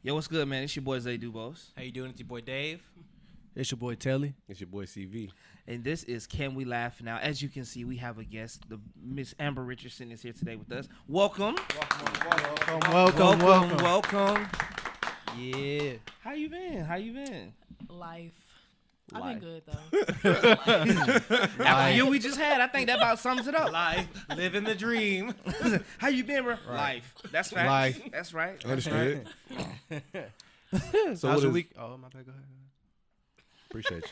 Yo, what's good, man? It's your boy Zay Dubos. How you doing? It's your boy Dave. It's your boy Telly. It's your boy CV. And this is Can We Laugh Now? As you can see, we have a guest. The Miss Amber Richardson is here today with us. Welcome. Welcome. Yeah. How you been? Life. I've been good though. After you we just had, I think that about sums it up. Life, living the dream. How you been, bro? Right. Life. That's facts. Life. That's right. Understood. So how's your week? Oh, my bad. Go ahead. Appreciate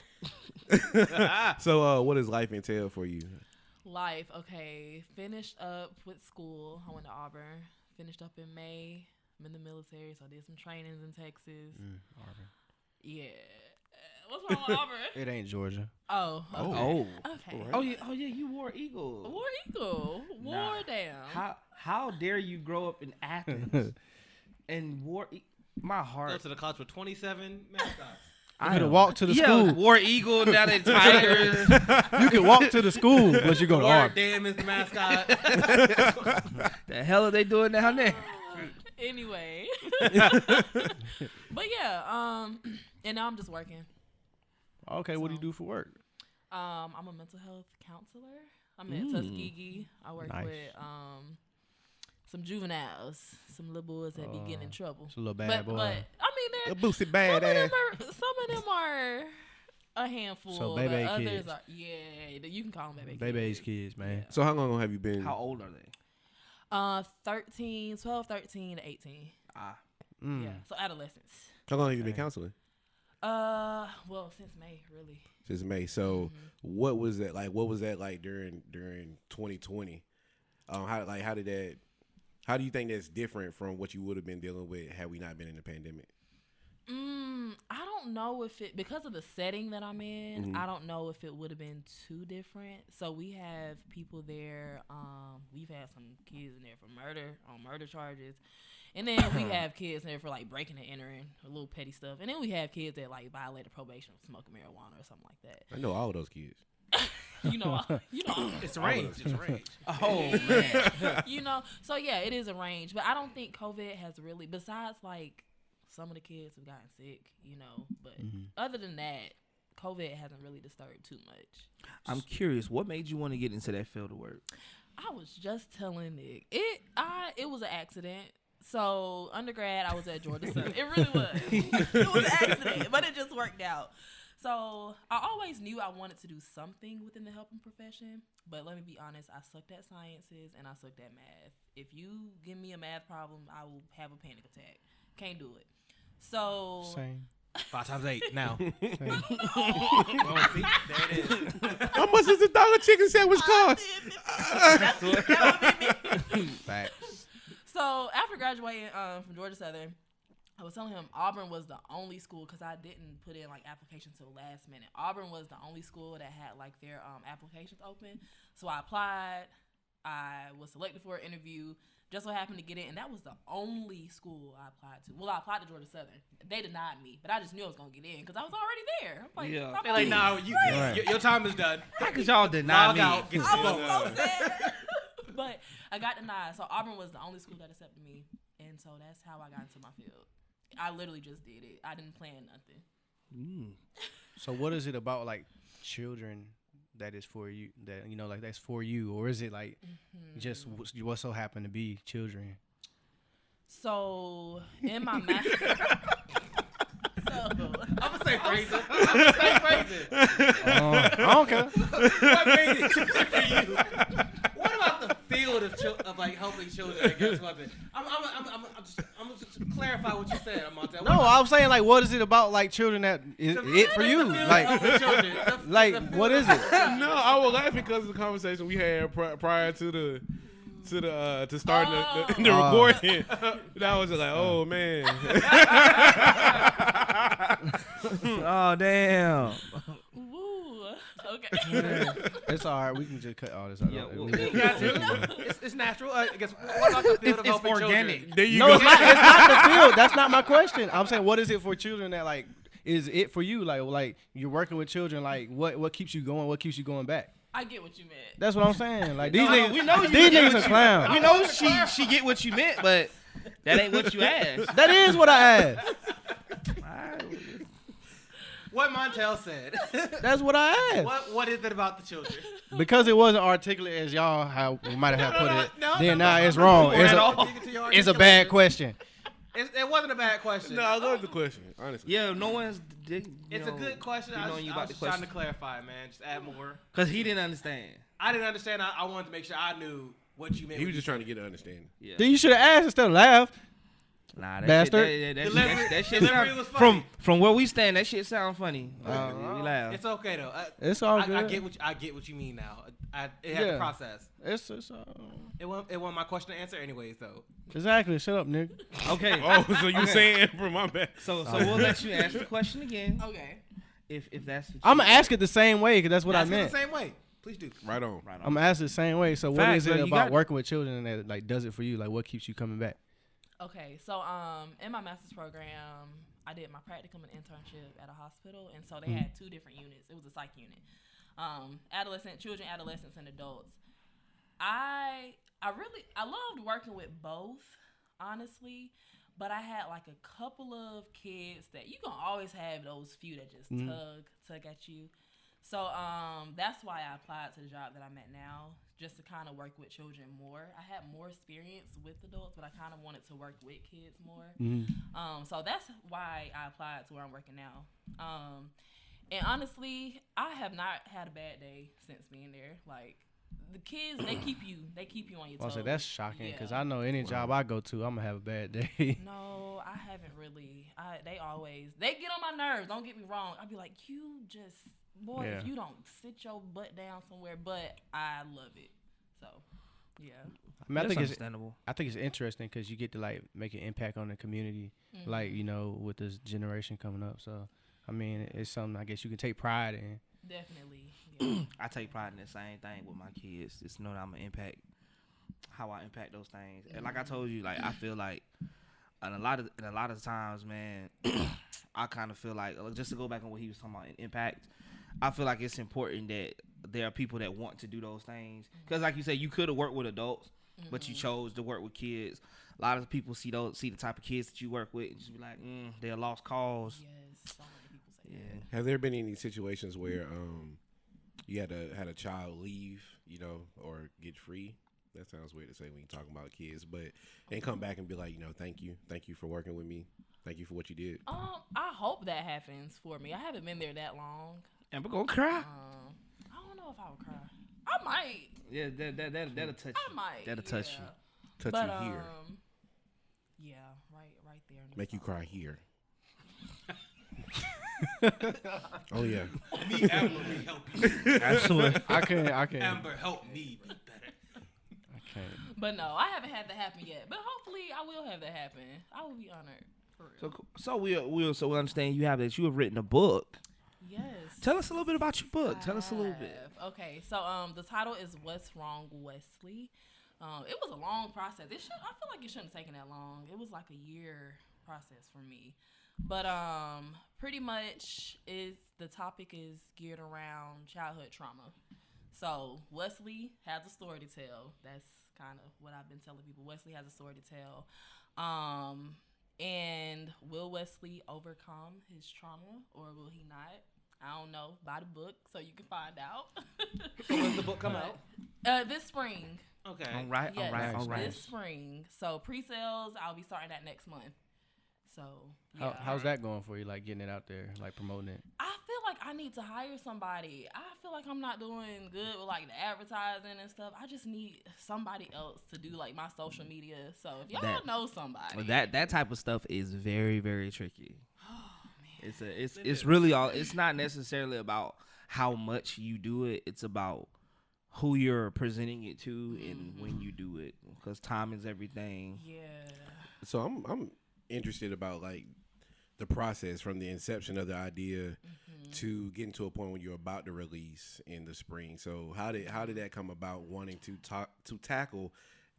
you. So what does life entail for you? Life. Okay. Finished up with school. I went to Auburn. Finished up in May. I'm in the military, so I did some trainings in Texas. Auburn. Yeah. What's wrong with Auburn? It ain't Georgia. Oh. Okay. Oh. Okay. Right. Oh yeah, you wore Eagle. War Eagle. War down. How dare you grow up in Athens and my Go heart. to the college with 27 mascots. You could walk to the Yeah, school. War Eagle, now they Tigers. You can walk to the school, but you're going to War Auburn. Dam is the mascot. The hell are they doing down there? Anyway. But yeah, and now I'm just working. Okay, what do you do for work? I'm a mental health counselor. I'm at Tuskegee. I work Nice. with some juveniles, some little boys that be getting in trouble. It's a little bad boy. But I mean, A boosted some bad ass. of them are a handful. So but baby others kids. are you can call them baby Baby's kids. kids, man. So how long have you been? How old are they? 12, 13 to 18. Yeah, so adolescents. How long have you been counseling? Well, since May, really. Since May. So what was that like? What was that like during 2020? How do you think that's different from what you would have been dealing with had we not been in the pandemic? I don't know if it, because of the setting that I'm in, I don't know if it would have been too different. So we have people there. We've had some kids in there for murder charges. And then we have kids in there for like breaking and entering, a little petty stuff. And then we have kids that like violated probation for smoking marijuana or something like that. I know all of those kids. You know. It's a range. It's a range. Oh man. So yeah, it is a range. But I don't think COVID has really, besides like some of the kids have gotten sick, but other than that, COVID hasn't really disturbed too much. I'm curious, what made you want to get into that field of work? I was just telling Nick, it was an accident. So undergrad, I was at Georgia Southern. It really was. It was an accident, but it just worked out. So I always knew I wanted to do something within the helping profession. But let me be honest, I sucked at sciences and I sucked at math. If you give me a math problem, I will have a panic attack. Can't do it. So Same. 5 times 8 now. Same. Oh, see? There it is. How much does $1 chicken sandwich cost? That would be me. Facts. So after graduating from Georgia Southern, I was telling him Auburn was the only school, because I didn't put in like applications till the last minute. Auburn was the only school that had like their applications open. So I applied. I was selected for an interview. Just so happened to get in, and that was the only school I applied to. Well, I applied to Georgia Southern. They denied me, but I just knew I was gonna get in because I was already there. I'm like, Yeah. I'm They're like, no, your time is done. How could y'all deny Log me? out. Get I the was phone. so sad. But I got denied. So Auburn was the only school that accepted me. And so that's how I got into my field. I literally just did it. I didn't plan nothing. So what is it about like children that is for you, that like that's for you, or is it like just what so happen to be children? So in my math, I'm going to say Fraser. I don't care. What made it for you? What about the field of like helping children? I guess I'm just clarify what you said, Montel. No, I was saying like, what is it about like children that is it for you? Like, what is it? No, I was laughing because of the conversation we had prior to starting the recording. And I was just like, oh man. Oh damn. woo, okay. It's all right. We can just cut all this out. Yeah, We got to. It's natural. I guess. What about the field of It's helping organic. children? There you No, go. it's not the field. That's not my question. I'm saying, what is it for children that like is it for you? Like you're working with children. Like what keeps you going? What keeps you going back? I get what you meant. That's what I'm saying. Like these No, niggas, we know you these get niggas what are you- clowns. We know she get what you meant, but That ain't what you asked. That is what I asked. What Montel said. That's what I asked. What is it about the children? Because it wasn't articulate as y'all how we might have put it. No, then no, now no, it's no, wrong. no, It's no, a, no, no, it's a bad question. It wasn't a bad question. No, I love the question. Honestly. Yeah, no one's. It's a good question. I was just trying to clarify, man. Just add more. Because he didn't understand. I didn't understand. I wanted to make sure I knew what you meant. He was just trying to get an understanding. Yeah. Then you should have asked instead of laughed. Nah, that Bastard. Shit, that shit Delivery sound, was funny. from where we stand, that shit sound funny. We laugh. It's okay though. It's all I good. get what you mean now. It had to process. It's It wasn't my question to answer anyways though. exactly. Shut up, nigga. Okay. Oh, so you saying from my back? So we'll let you ask the question again. Okay. If that's what I'm gonna ask it the same way because that's what Ask I it meant. the same way. Please do. Right on. Right I'm gonna ask it the same way. So what Facts, is bro, it you about got it. working with children that like does it for you? Like what keeps you coming back? Okay, so in my master's program, I did my practicum and internship at a hospital, and so they had two different units. It was a psych unit, children, adolescents, and adults. I loved working with both, honestly, but I had like a couple of kids that you gonna always have those few that just tug at you. So that's why I applied to the job that I'm at now, just to kind of work with children more. I had more experience with adults, but I kind of wanted to work with kids more. So that's why I applied to where I'm working now. And honestly, I have not had a bad day since being there. Like the kids, they keep you on your toes. I say that's shocking because Yeah. I know any job I go to, I'm gonna have a bad day. No, I haven't really. They get on my nerves. Don't get me wrong. I'd be like, you just. Boy, Yeah. if you don't sit your butt down somewhere, but I love it. So, yeah. I mean, I think it's understandable. interesting because you get to like make an impact on the community, like you know, with this generation coming up. So, I mean, it's something I guess you can take pride in. Definitely. Yeah. I take pride in the same thing with my kids. Just know that I'm gonna impact how I impact those things. And like I told you, like I feel like, and a lot of times, man, I kind of feel like just to go back on what he was talking about, impact. I feel like it's important that there are people that want to do those things. Because like you said, you could have worked with adults, but you chose to work with kids. A lot of people see the type of kids that you work with and just be like, they're lost cause. Yes. So many people say that. Have there been any situations where you had a child leave, you know, or get free? That sounds weird to say when you're talking about kids, but they come back and be like, you know, thank you for working with me, thank you for what you did. I hope that happens for me. I haven't been there that long. And we're gonna cry. I don't know if I would cry. I might. Yeah, that'll touch you. I might. That'll touch you. Touch But, you here, yeah, right there. in the make you song. cry here. Oh yeah. Me, Amber, me help you. Absolutely. I can't. Amber, help me be better. I can't. But no, I haven't had that happen yet. But hopefully, I will have that happen. I will be honored. For real. So we'll understand you have written a book. Yes. Tell us a little bit about your book. Tell us a little bit. Okay, so the title is "What's Wrong, Wesley." It was a long process. I feel like it shouldn't have taken that long. It was like a year process for me, but pretty much the topic is geared around childhood trauma. So Wesley has a story to tell. That's kind of what I've been telling people. Wesley has a story to tell. And will Wesley overcome his trauma or will he not? I don't know. Buy the book so you can find out. So when's the book come out? This spring. Okay. All right. This spring. So pre-sales, I'll be starting that next month. So yeah. How's that going for you? Like getting it out there, like promoting it. I feel like I need to hire somebody. I feel like I'm not doing good with like the advertising and stuff. I just need somebody else to do like my social media. So if y'all know somebody, That type of stuff is very, very tricky. It's really all. It's not necessarily about how much you do it. It's about who you're presenting it to and when you do it, because time is everything. Yeah. So I'm interested about like the process from the inception of the idea to getting to a point when you're about to release in the spring. So how did that come about, wanting to tackle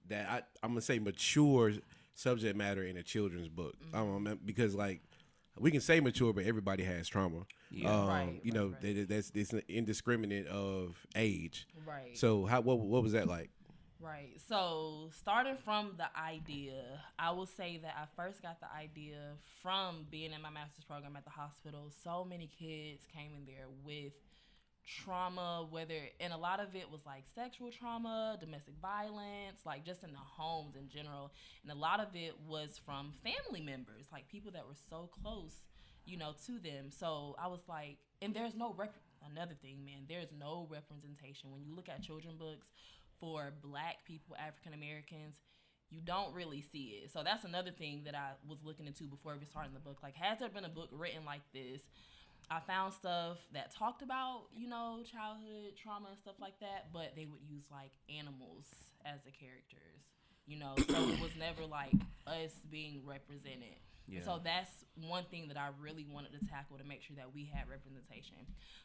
that I'm gonna say mature subject matter in a children's book? Because like we can say mature, but everybody has trauma. Yeah. That's it's indiscriminate of age. Right. So what was that like? Right. So, starting from the idea, I will say that I first got the idea from being in my master's program at the hospital. So many kids came in there with trauma, and a lot of it was like sexual trauma, domestic violence, like just in the homes in general. And a lot of it was from family members, like people that were so close, to them. So I was like, and there's no another thing, man, there's no representation. When you look at children books for Black people, African Americans, you don't really see it. So that's another thing that I was looking into before we started the book. Like, has there been a book written like this? I found stuff that talked about, childhood trauma and stuff like that, but they would use like animals as the characters, so it was never like us being represented. Yeah. So that's one thing that I really wanted to tackle to make sure that we had representation.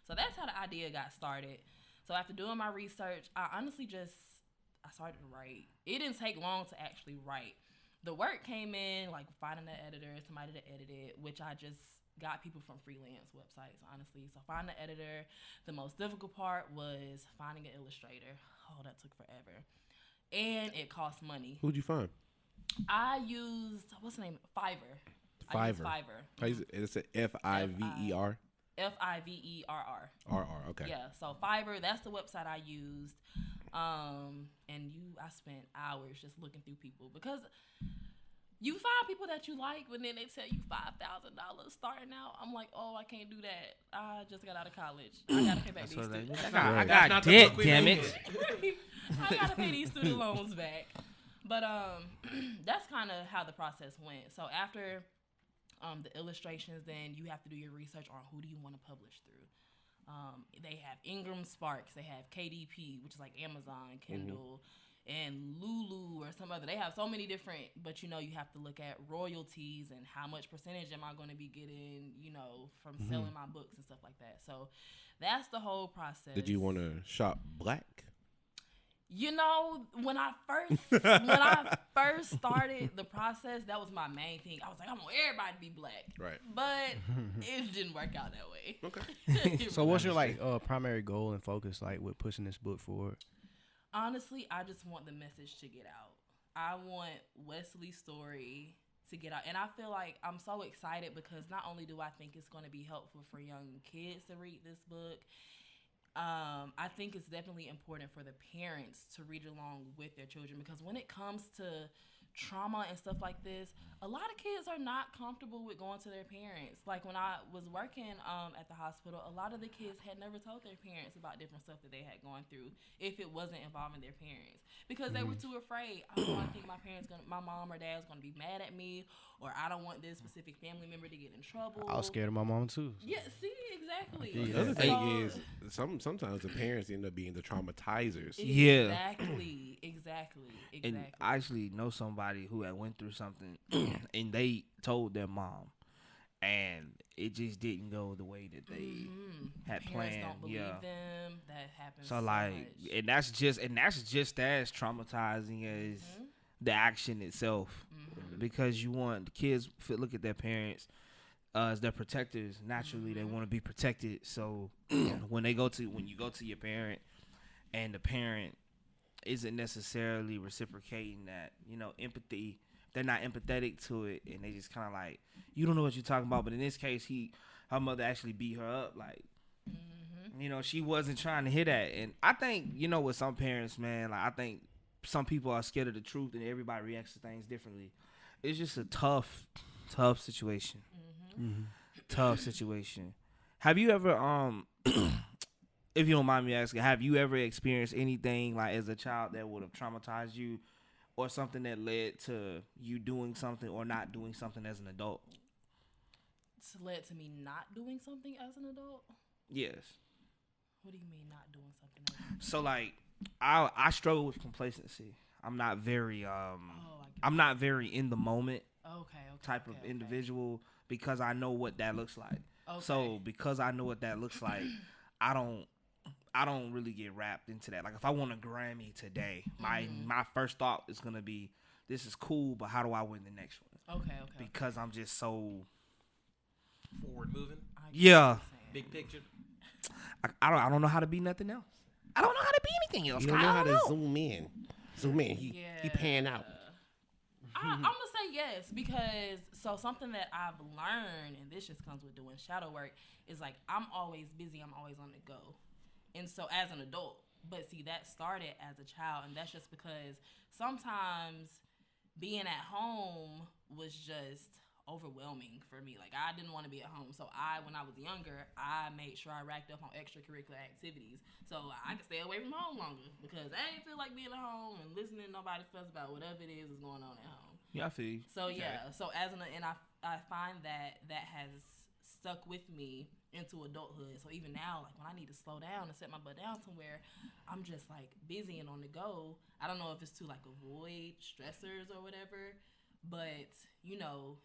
So that's how the idea got started. So after doing my research, I honestly I started to write. It didn't take long to actually write. The work came in, like finding an editor, somebody to edit it, which I just got people from freelance websites, honestly. So finding an editor. The most difficult part was finding an illustrator. Oh, that took forever. And it cost money. Who'd you find? I used, what's the name? Fiverr. How is it? It's a Fiverr. Fiverr. Okay. Yeah, so Fiverr, that's the website I used. I spent hours just looking through people because you find people that you like, but then they tell you $5,000 starting out. I'm like, oh, I can't do that. I just got out of college. I gotta pay back these students. I got debt, damn it. I gotta pay these student loans back. But that's kind of how the process went. So after the illustrations, then you have to do your research on who do you want to publish through. They have Ingram Sparks, they have KDP, which is like Amazon, Kindle, and Lulu or some other. They have so many different, but you have to look at royalties and how much percentage am I going to be getting, from selling my books and stuff like that. So that's the whole process. Did you want to shop Black? When I first started the process, that was my main thing. I was like, I want everybody to be Black. Right. But it didn't work out that way. Okay. So what's your primary goal and focus with pushing this book forward? Honestly, I just want the message to get out. I want Wesley's story to get out. And I feel like I'm so excited because not only do I think it's going to be helpful for young kids to read this book, I think it's definitely important for the parents to read along with their children, because when it comes to trauma and stuff like this, a lot of kids are not comfortable with going to their parents. Like when I was working at the hospital, a lot of the kids had never told their parents about different stuff that they had gone through if it wasn't involving their parents, because they were too afraid. I don't think my mom or dad's gonna be mad at me, or I don't want this specific family member to get in trouble. I was scared of my mom too. Yeah, see, exactly. The other thing is sometimes the parents end up being the traumatizers. Yeah. Exactly. And I actually know somebody who had went through something and they told their mom and it just didn't go the way that they had planned. Don't believe them. That happens. So like much. and that's just as traumatizing as the action itself. Because you want the kids to look at their parents as their protectors. Naturally they want to be protected. So when you go to your parent and the parent isn't necessarily reciprocating that, empathy, they're not empathetic to it, and they just kind of like, you don't know what you're talking about. But in this case, her mother actually beat her up, like, she wasn't trying to hear that. And I think, with some parents, man, like I think some people are scared of the truth, and everybody reacts to things differently. It's just a tough situation. Tough situation. Have you ever if you don't mind me asking, have you ever experienced anything like as a child that would have traumatized you, or something that led to you doing something or not doing something as an adult? It's led to me not doing something as an adult? Yes. What do you mean not doing something as an adult? So like I struggle with complacency. I'm not very I'm not very in the moment type of individual, because I know what that looks like. So because I know what that looks like, I don't really get wrapped into that. Like if I want a Grammy today, my first thought is gonna be, this is cool, but how do I win the next one? Okay. Because I'm just so forward moving. Yeah. Big picture. I don't know how to be nothing else. I don't know how to be anything else. You don't know how to zoom in. So man, he pan out. I'm gonna say yes because something that I've learned, and this just comes with doing shadow work, is like I'm always busy. I'm always on the go, and so as an adult. But see, that started as a child, and that's just because sometimes being at home was just overwhelming for me. Like, I didn't want to be at home. So when I was younger, I made sure I racked up on extracurricular activities so I could stay away from home longer because I didn't feel like being at home and listening to nobody fuss about whatever it is going on at home. Yeah, I feel you. So, yeah. So, I find that has stuck with me into adulthood. So even now, like when I need to slow down and set my butt down somewhere, I'm just like busy and on the go. I don't know if it's to like avoid stressors or whatever, but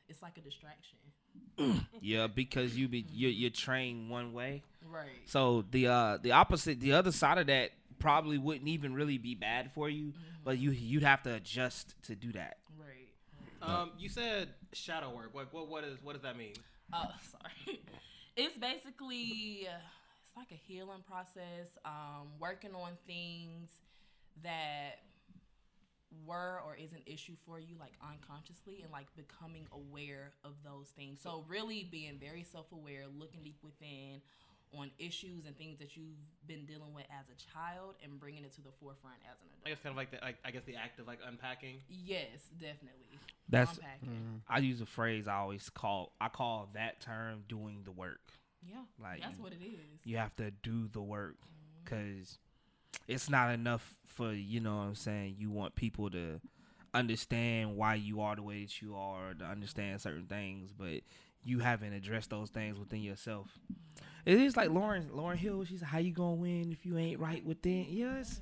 it's like a distraction. Yeah, because you're trained one way. Right. So the opposite, the other side of that probably wouldn't even really be bad for you, but you'd have to adjust to do that. Right. You said shadow work. What does that mean? Oh, sorry. It's basically it's like a healing process, working on things that were or is an issue for you, like unconsciously, and like becoming aware of those things. So really being very self-aware, looking deep within on issues and things that you've been dealing with as a child and bringing it to the forefront as an adult. I guess kind of like the act of like unpacking. Yes, definitely. That's Unpacking. I use a phrase I call that term doing the work. Yeah, Like that's what it is. You have to do the work because it's not enough for, you know what I'm saying, you want people to understand why you are the way that you are, to understand certain things, but you haven't addressed those things within yourself. It is like Lauryn Hill, she said, how you gonna win if you ain't right within? Yes.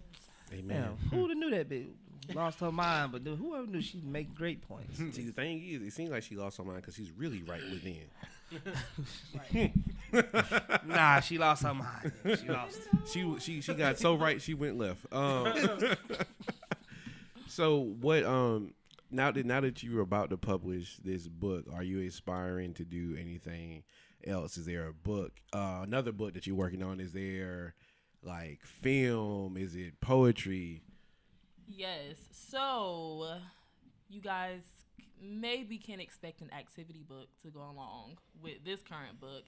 Amen. Who would have knew that bitch lost her mind, but whoever knew she'd make great points. See, the thing is, it seems like she lost her mind because she's really right within. Nah, she lost her mind. She lost. She got so right she went left. So what? Now that you're about to publish this book, are you aspiring to do anything else? Is there a book, another book that you're working on? Is there like film? Is it poetry? Yes. So you guys maybe can expect an activity book to go along with this current book.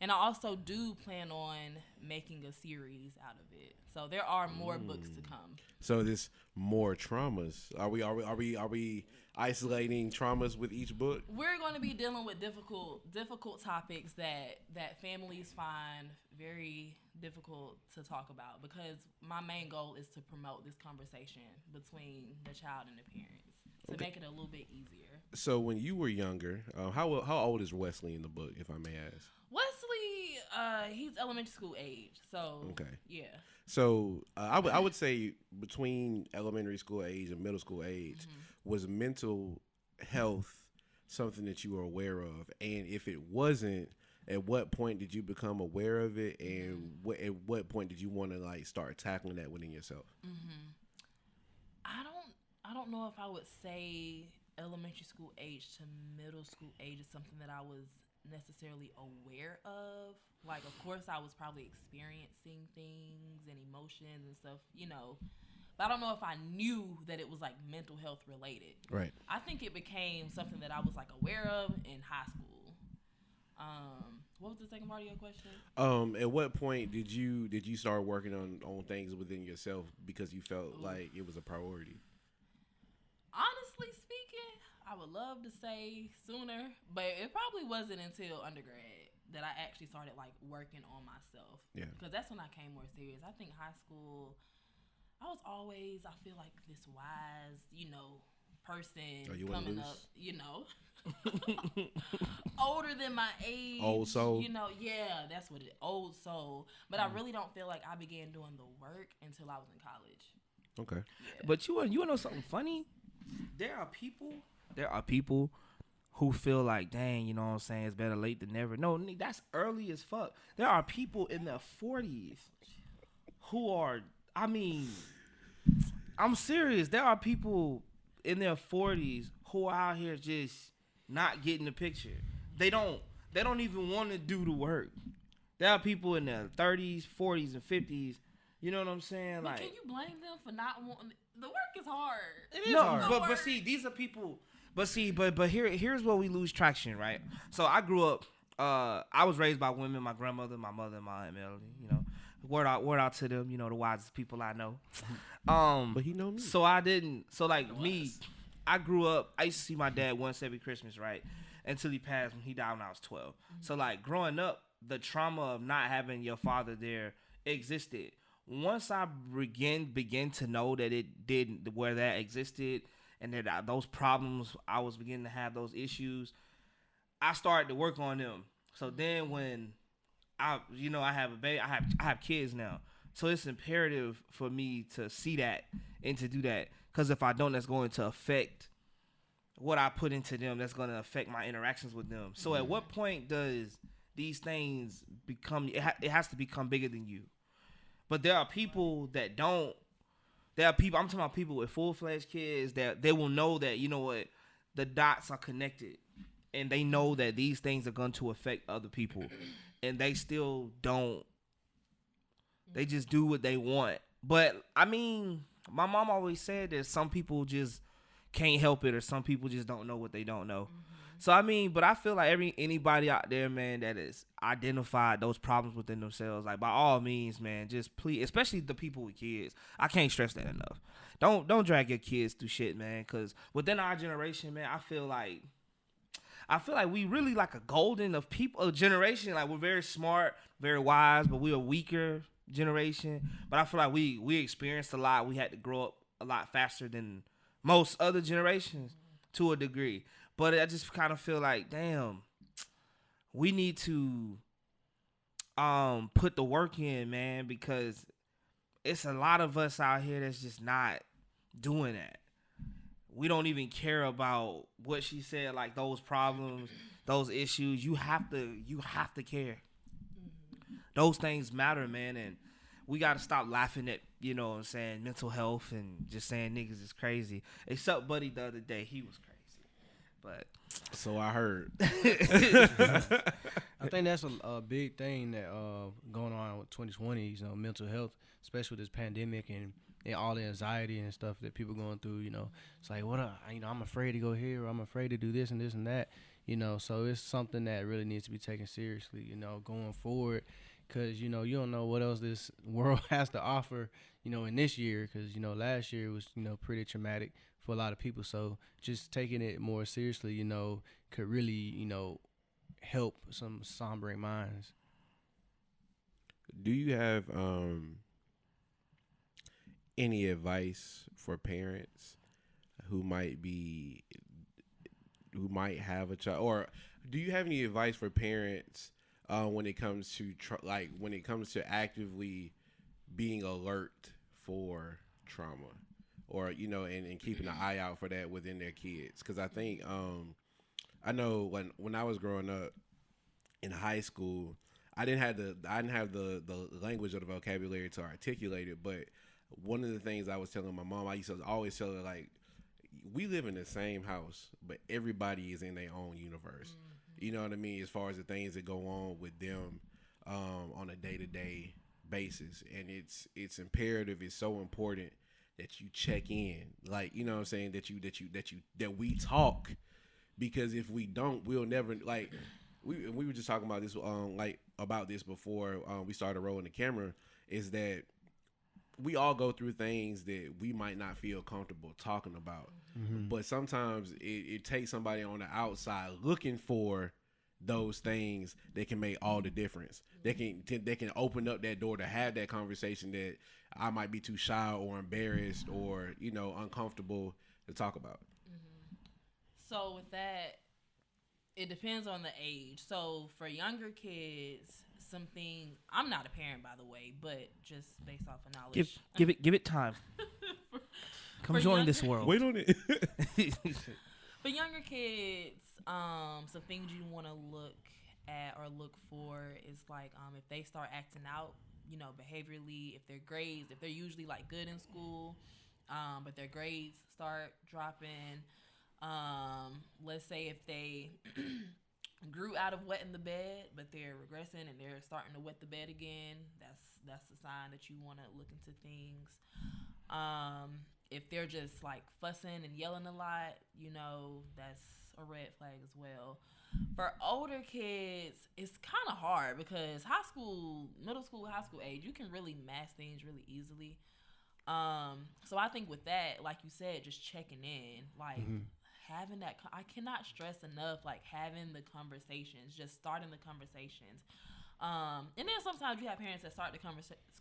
And I also do plan on making a series out of it. So there are more books to come. So this more traumas. Are we isolating traumas with each book? We're going to be dealing with difficult topics that families find very difficult to talk about, because my main goal is to promote this conversation between the child and the parents to make it a little bit easier. So when you were younger, how old is Wesley in the book, if I may ask? Wesley, he's elementary school age. So okay, yeah. So I would say between elementary school age and middle school age, was mental health something that you were aware of? And if it wasn't, at what point did you become aware of it? And at what point did you want to like start tackling that within yourself? I don't know if I would say elementary school age to middle school age is something that I was necessarily aware of. Like, of course, I was probably experiencing things and emotions and stuff, but I don't know if I knew that it was like mental health related. Right. I think it became something that I was like aware of in high school. What was the second part of your question? At what point did you start working on things within yourself because you felt like it was a priority? Honestly speaking, I would love to say sooner, but it probably wasn't until undergrad that I actually started like working on myself. Yeah. Because that's when I came more serious. I think high school, I was always, I feel like this wise, person coming up, older than my age. Old soul. Yeah, that's what it is. Old soul. But I really don't feel like I began doing the work until I was in college. Okay. Yeah. But you want to know something funny? There are people who feel like, dang, you know what I'm saying, it's better late than never. No, that's early as fuck. There are people in their 40s who are, I'm serious. There are people in their 40s who are out here just not getting the picture. They don't even want to do the work. There are people in their 30s, 40s, and 50s, You know what I'm saying? But Like, can you blame them for not wanting? The work is hard. It is no, hard. but see, these are people. But see, but here's where we lose traction, right? So I grew up. I was raised by women. My grandmother, my mother, and my aunt Melody. You know, word out to them. You know, the wisest people I know. But he know me. So I didn't. So like me, I grew up. I used to see my dad once every Christmas, right? Until he passed when he died when I was 12. So like growing up, the trauma of not having your father there existed. Once I begin to know that it didn't, where that existed, and that those problems, I was beginning to have those issues, I started to work on them. So then when I have a baby, I have kids now. So it's imperative for me to see that and to do that. Because if I don't, that's going to affect what I put into them. That's going to affect my interactions with them. So at what point does these things become, it has to become bigger than you. But there are people that don't. There are people, I'm talking about people with full-fledged kids that they will know that, you know what, the dots are connected. And they know that these things are going to affect other people. And they still don't. They just do what they want. But, I mean, my mom always said that some people just can't help it, or some people just don't know what they don't know. So, I mean, but I feel like anybody out there, man, that has identified those problems within themselves, like, by all means, man, just please, especially the people with kids. I can't stress that enough. Don't drag your kids through shit, man, because within our generation, man, I feel like we really like a golden of people, a generation. Like, we're very smart, very wise, but we're a weaker generation. But I feel like we experienced a lot. We had to grow up a lot faster than most other generations to a degree. But I just kind of feel like, damn, we need to put the work in, man, because it's a lot of us out here that's just not doing that. We don't even care about what she said, like those problems, those issues. You have to care. Those things matter, man, and we got to stop laughing at, you know what I'm saying, mental health and just saying niggas is crazy. Except Buddy the other day, he was crazy. But so I heard. I think that's a big thing that going on with 2020s, you know, mental health, especially with this pandemic and all the anxiety and stuff that people going through. You know, it's like, I'm afraid to go here, or I'm afraid to do this and this and that. You know, so it's something that really needs to be taken seriously, you know, going forward, because, you know, you don't know what else this world has to offer, you know, in this year, because, you know, last year was, you know, pretty traumatic for a lot of people. So just taking it more seriously, you know, could really, you know, help some sombering minds. Do you have any advice for parents who might have a child, or do you have any advice for parents when it comes to actively being alert for trauma, or, you know, and keeping an eye out for that within their kids? Because I think I know when I was growing up in high school, I didn't have the language or the vocabulary to articulate it, but one of the things I was telling my mom, I used to always tell her, like, we live in the same house, but everybody is in their own universe. Mm-hmm. You know what I mean? As far as the things that go on with them on a day-to-day basis. And it's imperative, it's so important that you check in. Like, you know what I'm saying, that we talk, because if we don't, we'll never, like, we were just talking about this about this before we started rolling the camera, is that we all go through things that we might not feel comfortable talking about. Mm-hmm. But sometimes it takes somebody on the outside looking for those things that can make all the difference. They can open up that door to have that conversation that I might be too shy or embarrassed or, you know, uncomfortable to talk about. Mm-hmm. So with that, it depends on the age. So for younger kids, something, I'm not a parent, by the way, but just based off of knowledge. Give it time. Come join this world. Wait on it. For younger kids, some things you want to look at or look for is like if they start acting out, you know, behaviorally, if they're usually like good in school, but their grades start dropping. Let's say if they grew out of wetting the bed, but they're regressing and they're starting to wet the bed again, that's a sign that you want to look into things. If they're just like fussing and yelling a lot, that's a red flag as well. For older kids, it's kind of hard because high school, middle school, high school age, you can really mask things really easily. So I think with that, like you said, just checking in, like having that, I cannot stress enough, like having the conversations, just starting the conversations. And then sometimes you have parents that start the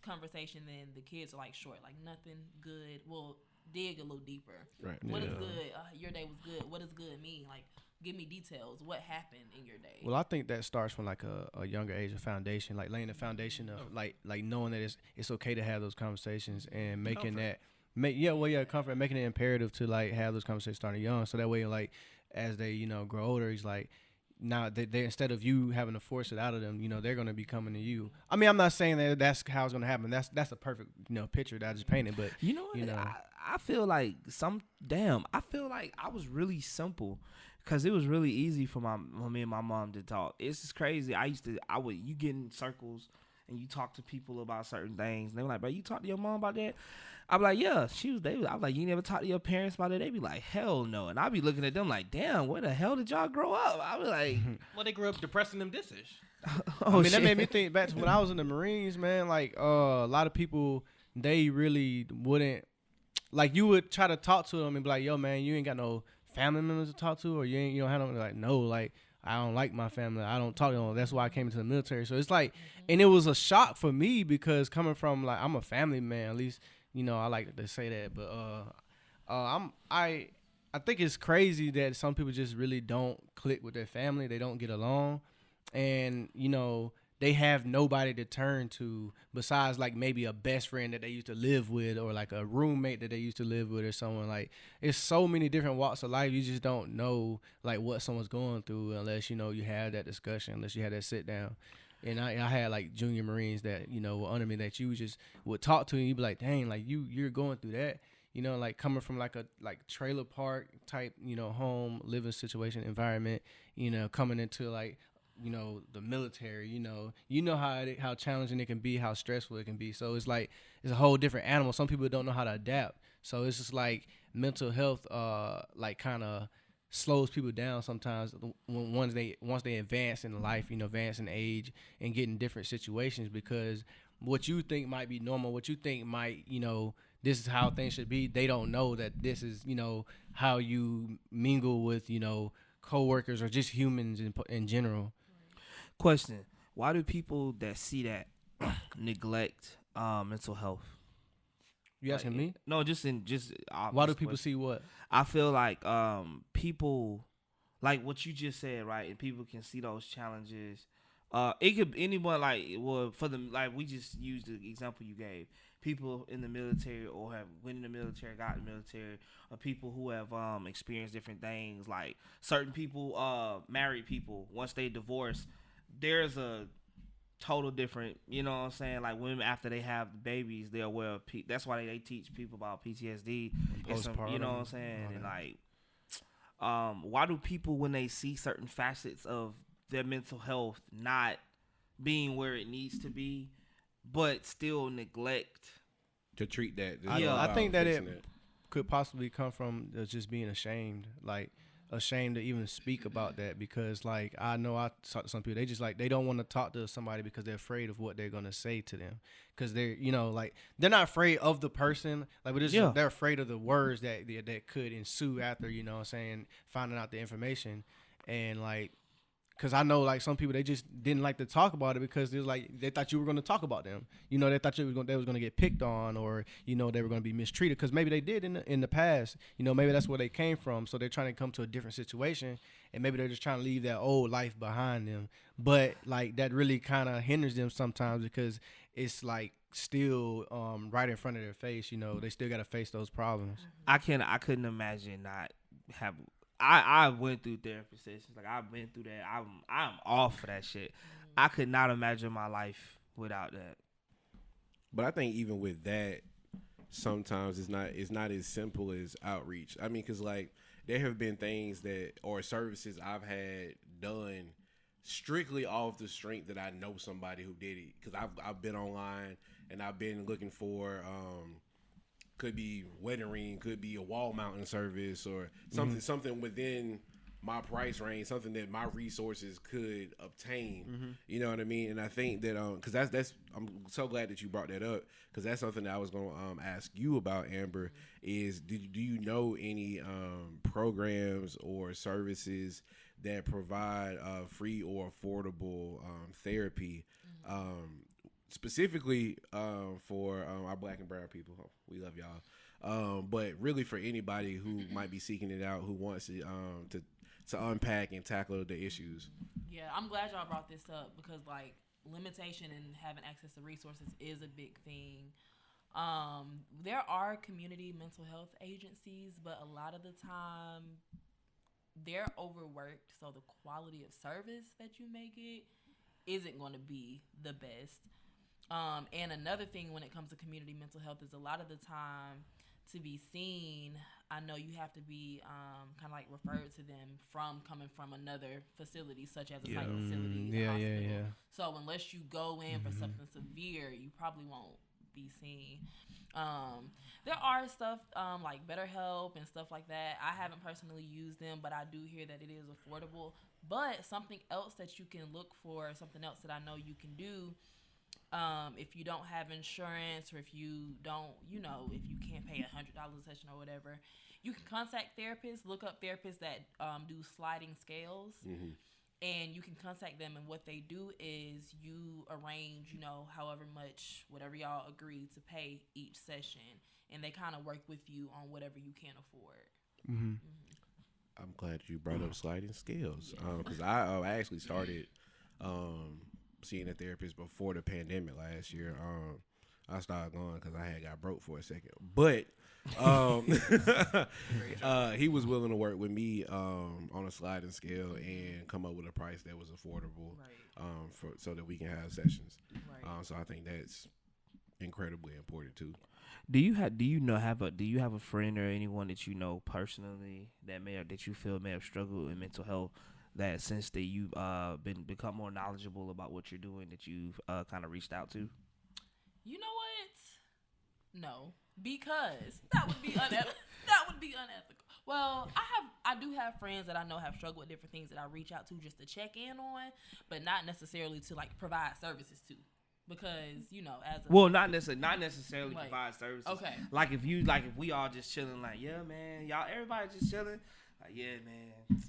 conversation, then the kids are like short, like nothing good. Well, dig a little deeper. Right. What is good? Your day was good. What does good mean? Like, give me details. What happened in your day? Well, I think that starts from like a younger age of foundation, like laying the foundation of like knowing that it's okay to have those conversations and making Comfort. comfort, and making it imperative to like have those conversations starting young, so that way like as they grow older, he's like now they instead of you having to force it out of them, they're gonna be coming to you. I mean, I'm not saying that that's how it's gonna happen. That's a perfect picture that I just painted, but You know what? I feel like I feel like I was really simple because it was really easy for me and my mom to talk. It's just crazy. You get in circles and you talk to people about certain things. And they were like, bro, you talk to your mom about that? I'm like, yeah. I was like, you never talk to your parents about it? They be like, hell no. And I be looking at them like, damn, where the hell did y'all grow up? I was like, Well, they grew up depressing them dishes. That made me think back to when I was in the Marines, man. Like, a lot of people, they really wouldn't, like, you would try to talk to them and be like, yo, man, you ain't got no family members to talk to, or you don't have no, like, no, like, I don't like my family. I don't talk to them. That's why I came into the military. So it's like, and it was a shock for me because coming from, like, I'm a family man, at least, I like to say that, but I think it's crazy that some people just really don't click with their family. They don't get along, and they have nobody to turn to besides like maybe a best friend that they used to live with, or like a roommate that they used to live with, or someone. Like, it's so many different walks of life. You just don't know like what someone's going through unless you have that discussion, unless you have that sit down. And I had like junior Marines that were under me that you just would talk to, and you'd be like, dang, like you're going through that, like coming from like a trailer park type home living situation environment, coming into like the military, how challenging it can be, how stressful it can be. So it's like it's a whole different animal. Some people don't know how to adapt. So it's just like mental health like kind of slows people down sometimes once they advance in life, advance in age and get in different situations, because what you think might be normal, what you think might, this is how things should be, they don't know that this is, how you mingle with, coworkers or just humans in general. question: why do people that see that neglect mental health? You asking me? No, Why do people see what? I feel like people, like what you just said, right? And people can see those challenges. It could anyone, like, well, for them, like we just used the example you gave. People in the military or have went in the military, got in the military, or people who have experienced different things. Like certain people, married people, once they divorce, there's a total different, you know what I'm saying? Like women after they have babies, they're aware of that's why they teach people about PTSD and some, you know what I'm saying? And like, why do people, when they see certain facets of their mental health not being where it needs to be, but still neglect to treat that? I think that it could possibly come from just being ashamed, like ashamed to even speak about that, because like I know I talk to some people, they just like they don't want to talk to somebody because they're afraid of what they're gonna say to them, because they're like they're not afraid of the person, like, but they're afraid of the words that could ensue after, you know what I'm saying, finding out the information. And like, because I know like some people, they just didn't like to talk about it because it was like they thought you were going to talk about them. They thought they was going to get picked on, or they were going to be mistreated, because maybe they did in the past. Maybe that's where they came from. So they're trying to come to a different situation, and maybe they're just trying to leave that old life behind them. But like that really kind of hinders them sometimes, because it's like still right in front of their face. They still got to face those problems. I couldn't imagine not have. I went through therapy sessions. Like I've been through that. I'm off for that shit. I could not imagine my life without that. But I think even with that, sometimes it's not as simple as outreach. I mean, because like there have been things or services I've had done strictly off the strength that I know somebody who did it, because I've been online and I've been looking for could be wedding ring, could be a wall mounting service, or something within my price range, something that my resources could obtain. You know what I mean? And I think that because that's I'm so glad that you brought that up, because that's something that I was going to ask you about, Amber. Is do you know any programs or services that provide free or affordable therapy, specifically for our Black and brown people? We love y'all, but really for anybody who might be seeking it out, who wants to unpack and tackle the issues. Yeah, I'm glad y'all brought this up, because like limitation and having access to resources is a big thing. There are community mental health agencies, but a lot of the time they're overworked, so the quality of service that you may get isn't going to be the best. And another thing when it comes to community mental health is a lot of the time to be seen, I know you have to be kind of like referred to them coming from another facility, such as a psych facility, the hospital. So unless you go in for something severe, you probably won't be seen. There are stuff like BetterHelp and stuff like that. I haven't personally used them, but I do hear that it is affordable. But something else that you can look for, something else that I know you can do, if you don't have insurance, or if you don't, if you can't pay $100 a session or whatever, you can contact therapists. Look up therapists that do sliding scales, and you can contact them. And what they do is you arrange, however much, whatever y'all agree to pay each session, and they kind of work with you on whatever you can afford. I'm glad you brought up sliding scales, because I actually started seeing a therapist before the pandemic last year. I started going because I had got broke for a second, but he was willing to work with me on a sliding scale and come up with a price that was affordable, so that we can have sessions. So I think that's incredibly important too. Do you have a friend or anyone that you know personally that you feel may have struggled with mental health, that since that you've become more knowledgeable about what you're doing, that you've kind of reached out to? You know what? No, because that would be unethical. Well, I do have friends that I know have struggled with different things that I reach out to just to check in on, but not necessarily to like provide services to. Because not necessarily provide services. Okay. Like if we all just chilling, like, yeah, man, y'all, everybody just chilling, like, yeah, man,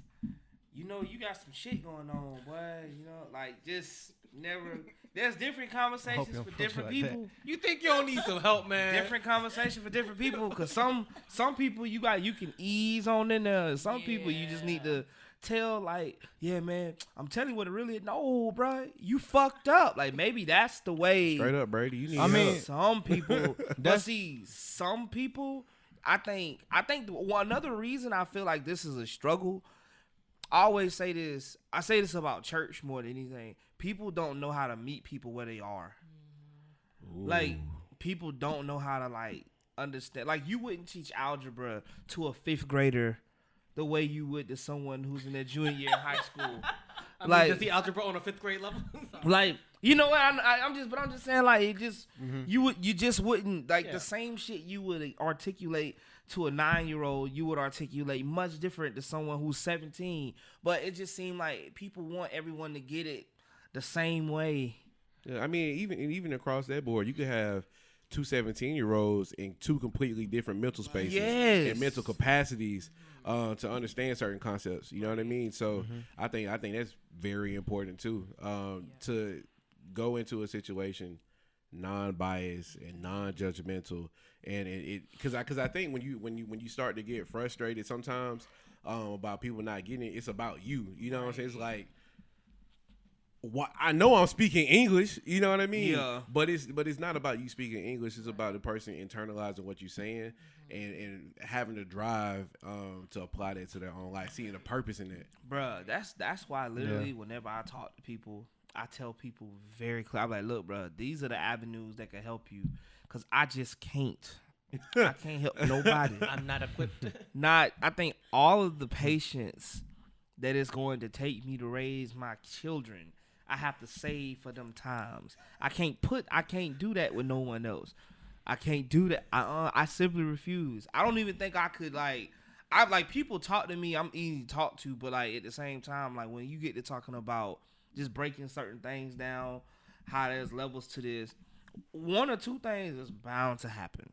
you got some shit going on, boy. Like, just never. There's different conversations for different people. That. You think you don't need some help, man? Different conversation for different people, because some people you can ease on in there. Some people you just need to tell, like, yeah, man, I'm telling you what it really is. No, bro, you fucked up. Like, maybe that's the way. Straight up, Brady. You need help. Some people. Some people. I think another reason I feel like this is a struggle. I always say this. I say this about church more than anything. People don't know how to meet people where they are. Ooh. Like, people don't know how to, like, understand. Like, you wouldn't teach algebra to a 5th grader the way you would to someone who's in their junior year in high school. Does the algebra on a 5th grade level? Like, you know what? I'm just saying, like, it just you just wouldn't, like, the same shit you would articulate to a 9-year-old, you would articulate much different to someone who's 17. But it just seemed like people want everyone to get it the same way. Yeah, I mean, even across that board, you could have two 17-year-olds in two completely different mental spaces and mental capacities to understand certain concepts. You know what I mean? So I think that's very important too. To go into a situation non-biased and non-judgmental, and because I think when you start to get frustrated sometimes about people not getting it, it's about you. You know what I'm saying? It's like, I know I'm speaking English, you know what I mean? Yeah. But it's not about you speaking English. It's about the person internalizing what you're saying and having to drive to apply that to their own life, seeing a purpose in that. Bruh, that's why literally whenever I talk to people, I tell people very clear. I'm like, look, bruh, these are the avenues that can help you, because I just can't. I can't help nobody. I'm not equipped. I think all of the patients that it's going to take me to raise my children. I have to save for them times. I can't do that with no one else. I can't do that. I simply refuse. I don't even think I could people talk to me, I'm easy to talk to, but like at the same time, like when you get to talking about just breaking certain things down, how there's levels to this, one or two things is bound to happen.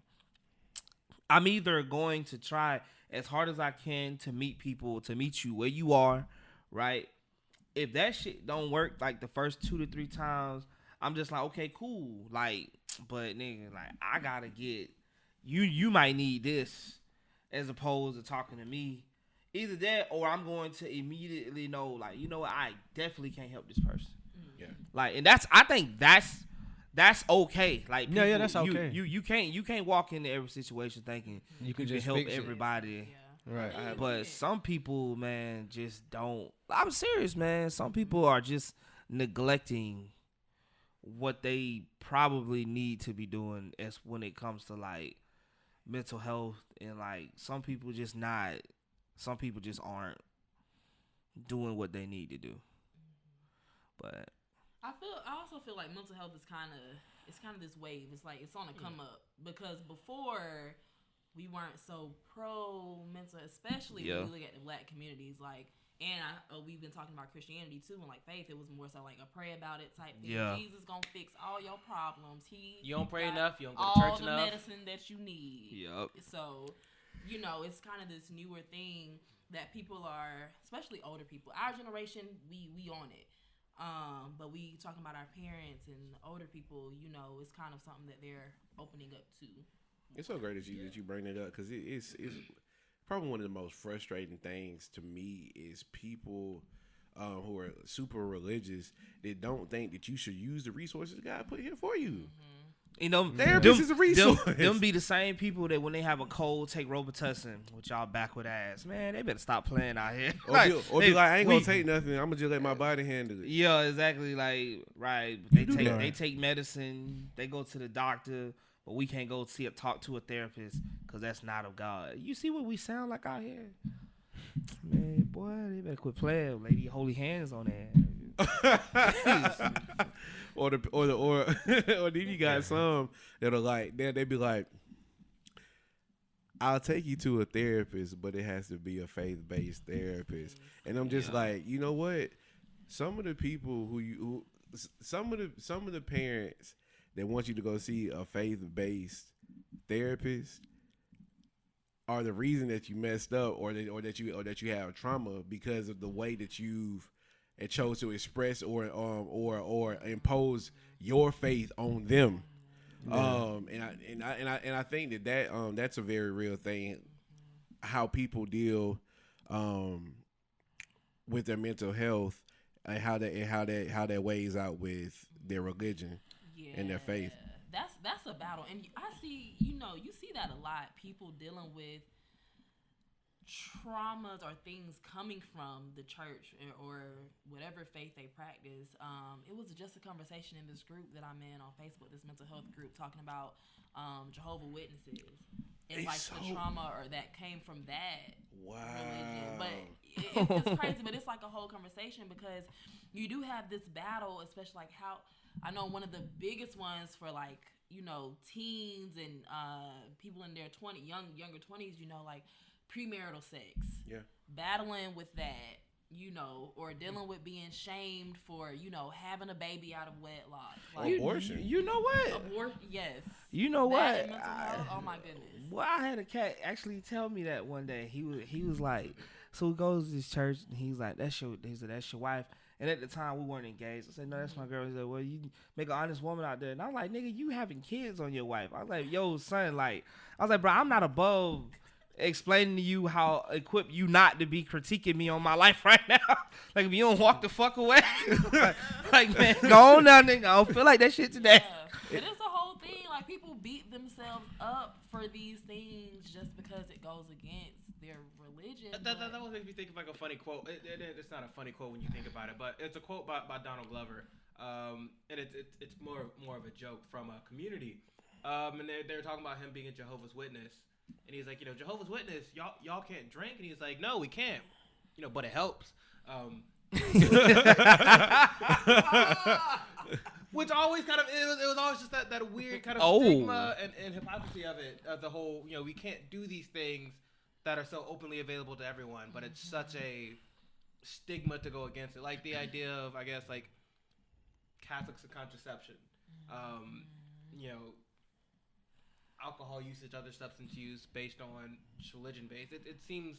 I'm either going to try as hard as I can to meet you where you are, right? If that shit don't work like the first 2 to 3 times, I'm just like, okay, cool. Like, but nigga, like I gotta get you might need this as opposed to talking to me. Either that or I'm going to immediately know, like, you know what, I definitely can't help this person. Yeah. Like, and I think that's okay. Like, people, yeah, that's okay. You can't walk into every situation thinking you can just help fix it. everybody. Right. But some people, man, just don't. I'm serious, man. Some people are just neglecting what they probably need to be doing as when it comes to like mental health, and like some people just aren't doing what they need to do. But I also feel like mental health is kind of this wave. It's like it's on a come up, because before we weren't so pro mental, especially when we look at the black communities. Like, and we've been talking about Christianity too, and like faith, it was more so like a pray about it type thing. Yeah. Jesus gonna fix all your problems. You don't pray enough. You don't go to church enough. All the medicine that you need. Yep. So, it's kind of this newer thing that people are, especially older people. Our generation, we on it. But we talking about our parents and older people. It's kind of something that they're opening up to. It's so great that you bring it up, because it's probably one of the most frustrating things to me is people who are super religious that don't think that you should use the resources God put here for you. Therapist is a resource. Them be the same people that when they have a cold take Robitussin with y'all backward ass. Man, they better stop playing out here. Or be like, I ain't gonna take nothing. I'm gonna just let my body handle it. Yeah, exactly. Like, right. They take medicine. They go to the doctor. But we can't go talk to a therapist because that's not of God. You see what we sound like out here? Man, boy, they better quit playing. Lady, holy hands on that. or then you got some that are like, they be like, I'll take you to a therapist, but it has to be a faith-based therapist. And I'm just like, you know what? Some of the people some of the parents that want you to go see a faith-based therapist are the reason that you messed up, or that you have trauma because of the way that you've chose to express or impose your faith on them. Yeah. And I think that's a very real thing, how people deal with their mental health, and how that weighs out with their religion. In their faith. That's a battle. And I see, you see that a lot. People dealing with traumas or things coming from the church or whatever faith they practice. It was just a conversation in this group that I'm in on Facebook, this mental health group, talking about Jehovah's Witnesses. And like the trauma or that came from that religion. But it's crazy, but it's like a whole conversation, because you do have this battle, especially like how I know one of the biggest ones for like, teens and people in their younger 20s, like premarital sex. Yeah. Battling with that, or dealing with being shamed for, having a baby out of wedlock. Like, abortion. You know what? Yes. You know what? Mental health, oh my goodness. Well, I had a cat actually tell me that one day. He was like, so he goes to this church and he's like, that's your wife. And at the time, we weren't engaged. I said, no, that's my girl. He said, well, you make an honest woman out there. And I was like, nigga, you having kids on your wife. I was like, yo, son, like, I was like, bro, I'm not above explaining to you how equipped you not to be critiquing me on my life right now. Like, if you don't walk the fuck away. like, man, go on now, nigga. I don't feel like that shit today. Yeah. It is a whole thing. Like, people beat themselves up for these things just because it goes against their religion. That always makes me think of like a funny quote. It's not a funny quote when you think about it, but it's a quote by Donald Glover, and it's more of a joke from a community, and they're talking about him being a Jehovah's Witness, and he's like, Jehovah's Witness, y'all can't drink, and he's like, no, we can't. but it helps. Which always kind of it was always just that weird kind of stigma and hypocrisy of it, of the whole we can't do these things that are so openly available to everyone, but it's such a stigma to go against it, like the idea of, I guess, like Catholics and contraception, alcohol usage, other substance use based on religion based. It seems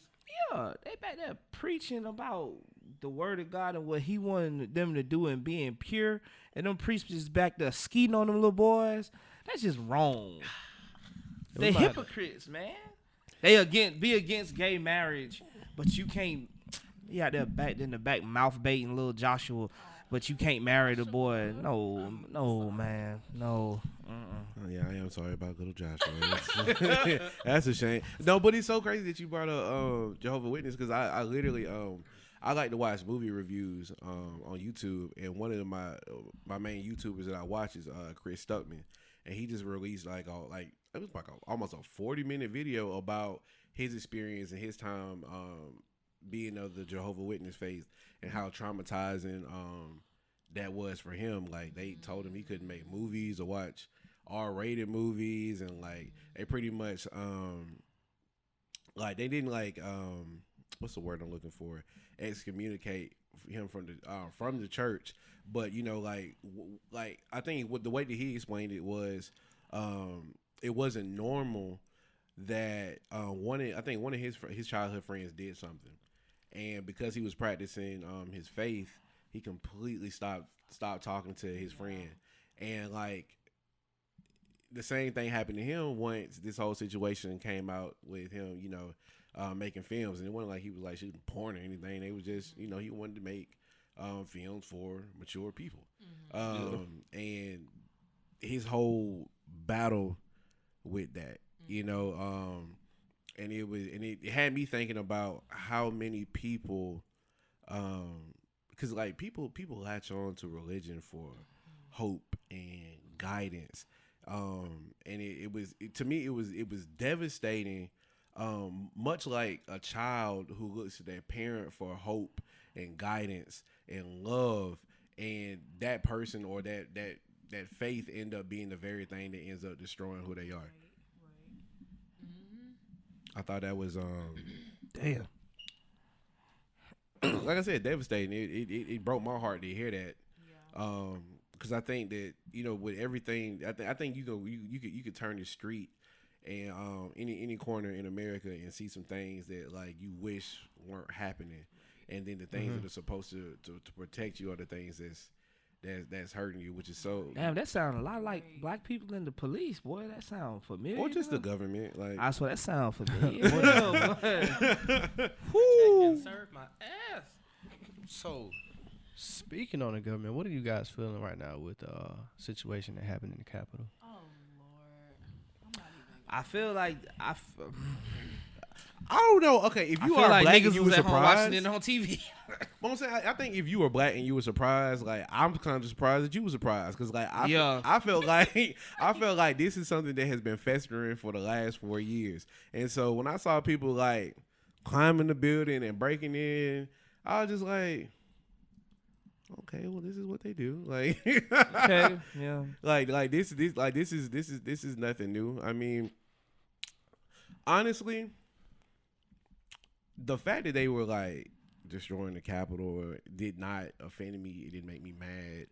they back there preaching about the word of God and what he wanted them to do and being pure, and them preachers back there skeeting on them little boys. That's just wrong. They hypocrites, man. They be against gay marriage, but you can't. You out there back in the back mouth baiting little Joshua, but you can't marry the boy. No, man, no. Oh, yeah, I am sorry about little Joshua. That's a shame. No, but it's so crazy that you brought up Jehovah's Witness, because I literally I like to watch movie reviews on YouTube, and one of my main YouTubers that I watch is Chris Stuckman, and he just released it was like almost a 40-minute video about his experience and his time being of the Jehovah's Witness faith, and how traumatizing that was for him. Like, they told him he couldn't make movies or watch R-rated movies, and like they pretty much like they didn't what's the word I'm looking for, excommunicate him from the church, but like I think the way that he explained it was it wasn't normal that one of his childhood friends did something, and because he was practicing his faith, he completely stopped talking to his friend, and like the same thing happened to him once this whole situation came out with him, making films. And it wasn't like he was like shooting porn or anything. It was just, he wanted to make films for mature people. And his whole battle with that, and it had me thinking about how many people, because like people latch on to religion for hope and guidance. And to me it was devastating, much like a child who looks to their parent for hope and guidance and love, and that person or that faith end up being the very thing that ends up destroying who they are. Right. I thought that was damn. Like I said, devastating. It broke my heart to hear that. Yeah. Because I think that with everything, I think you could turn the street and any corner in America and see some things that like you wish weren't happening, and then the things that are supposed to protect you are the things that's hurting you, which is so. Damn, that sounds a lot like black people in the police, boy. That sounds familiar. Or just the government, like. I swear that sounds familiar. Whoo! Serve my ass. So, speaking on the government, what are you guys feeling right now with the situation that happened in the Capitol? Oh Lord, I'm not even. I feel like I don't know. Okay, if you are like black niggas and you were was at home watching surprised, it on TV. I'm saying, I think if you were black and you were surprised, like I'm kind of surprised that you were surprised, because like I felt like this is something that has been festering for the last 4 years, and so when I saw people like climbing the building and breaking in, I was just like, okay, well, this is what they do. Like, okay, yeah, like this is nothing new. I mean, honestly, the fact that they were like destroying the Capitol did not offend me. It didn't make me mad.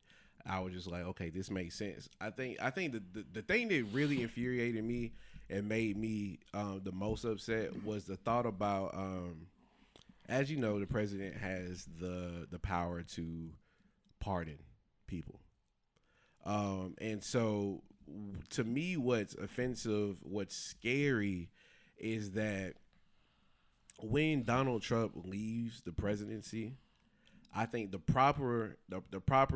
I was just like, okay, this makes sense. I think the thing that really infuriated me and made me the most upset was the thought about, as you know, the president has the power to pardon people. And so to me, what's offensive, what's scary is that when Donald Trump leaves the presidency, I think the proper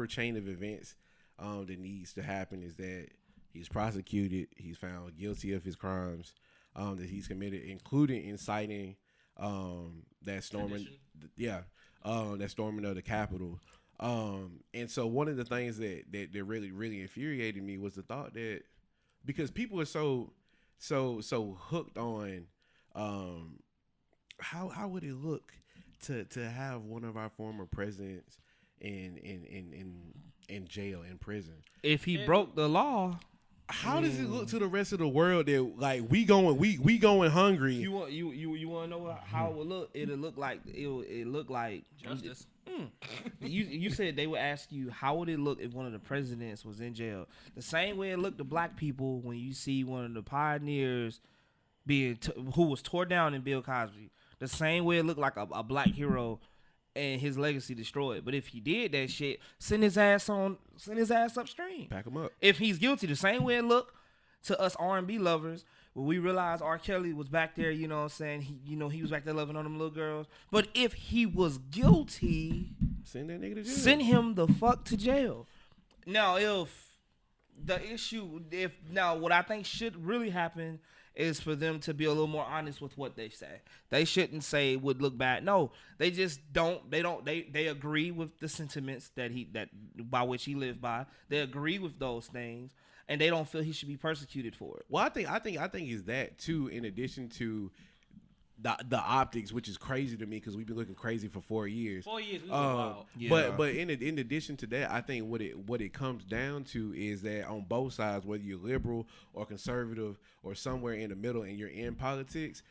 chain of events that needs to happen is that he's prosecuted, he's found guilty of his crimes that he's committed, including inciting that storming, that storming of the Capitol. And so one of the things that really, really infuriated me was the thought that, because people are so hooked on how would it look to have one of our former presidents in jail, in prison. If he broke the law, How does it look to the rest of the world that like we going hungry? you want to know how it would look? It'll look like it look like Justice. You said they would ask you how would it look if one of the presidents was in jail? The same way it looked to black people when you see one of the pioneers who was tore down in Bill Cosby. The same way it looked like a black hero and his legacy destroyed. But if he did that shit, send his ass upstream. Pack him up. If he's guilty, the same way it looked to us R&B lovers, when we realized R. Kelly was back there, you know what I'm saying? He was back there loving on them little girls. But if he was guilty, Send that nigga to jail. send him the fuck to jail. Now, what I think should really happen is for them to be a little more honest with what they say. They shouldn't say it would look bad. No, they just don't. They agree with the sentiments that by which he lived by. They agree with those things, and they don't feel he should be persecuted for it. Well, I think is that too. In addition to the optics, which is crazy to me because we've been looking crazy for 4 years. 4 years, we were wild. Yeah. But in addition to that, I think what it comes down to is that on both sides, whether you're liberal or conservative or somewhere in the middle, and you're in politics,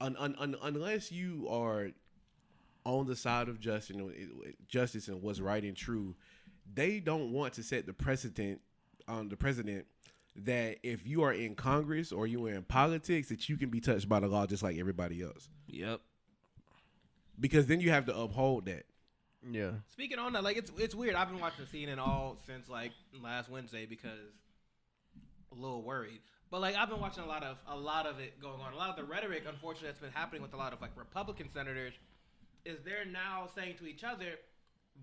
unless you are on the side of justice and what's right and true, they don't want to set the precedent on the president that if you are in Congress or you are in politics, that you can be touched by the law just like everybody else. Yep. Because then you have to uphold that. Yeah. Speaking on that, like it's weird. I've been watching CNN all since like last Wednesday because a little worried. But like I've been watching a lot of it going on. A lot of the rhetoric, unfortunately, that's been happening with a lot of like Republican senators is they're now saying to each other,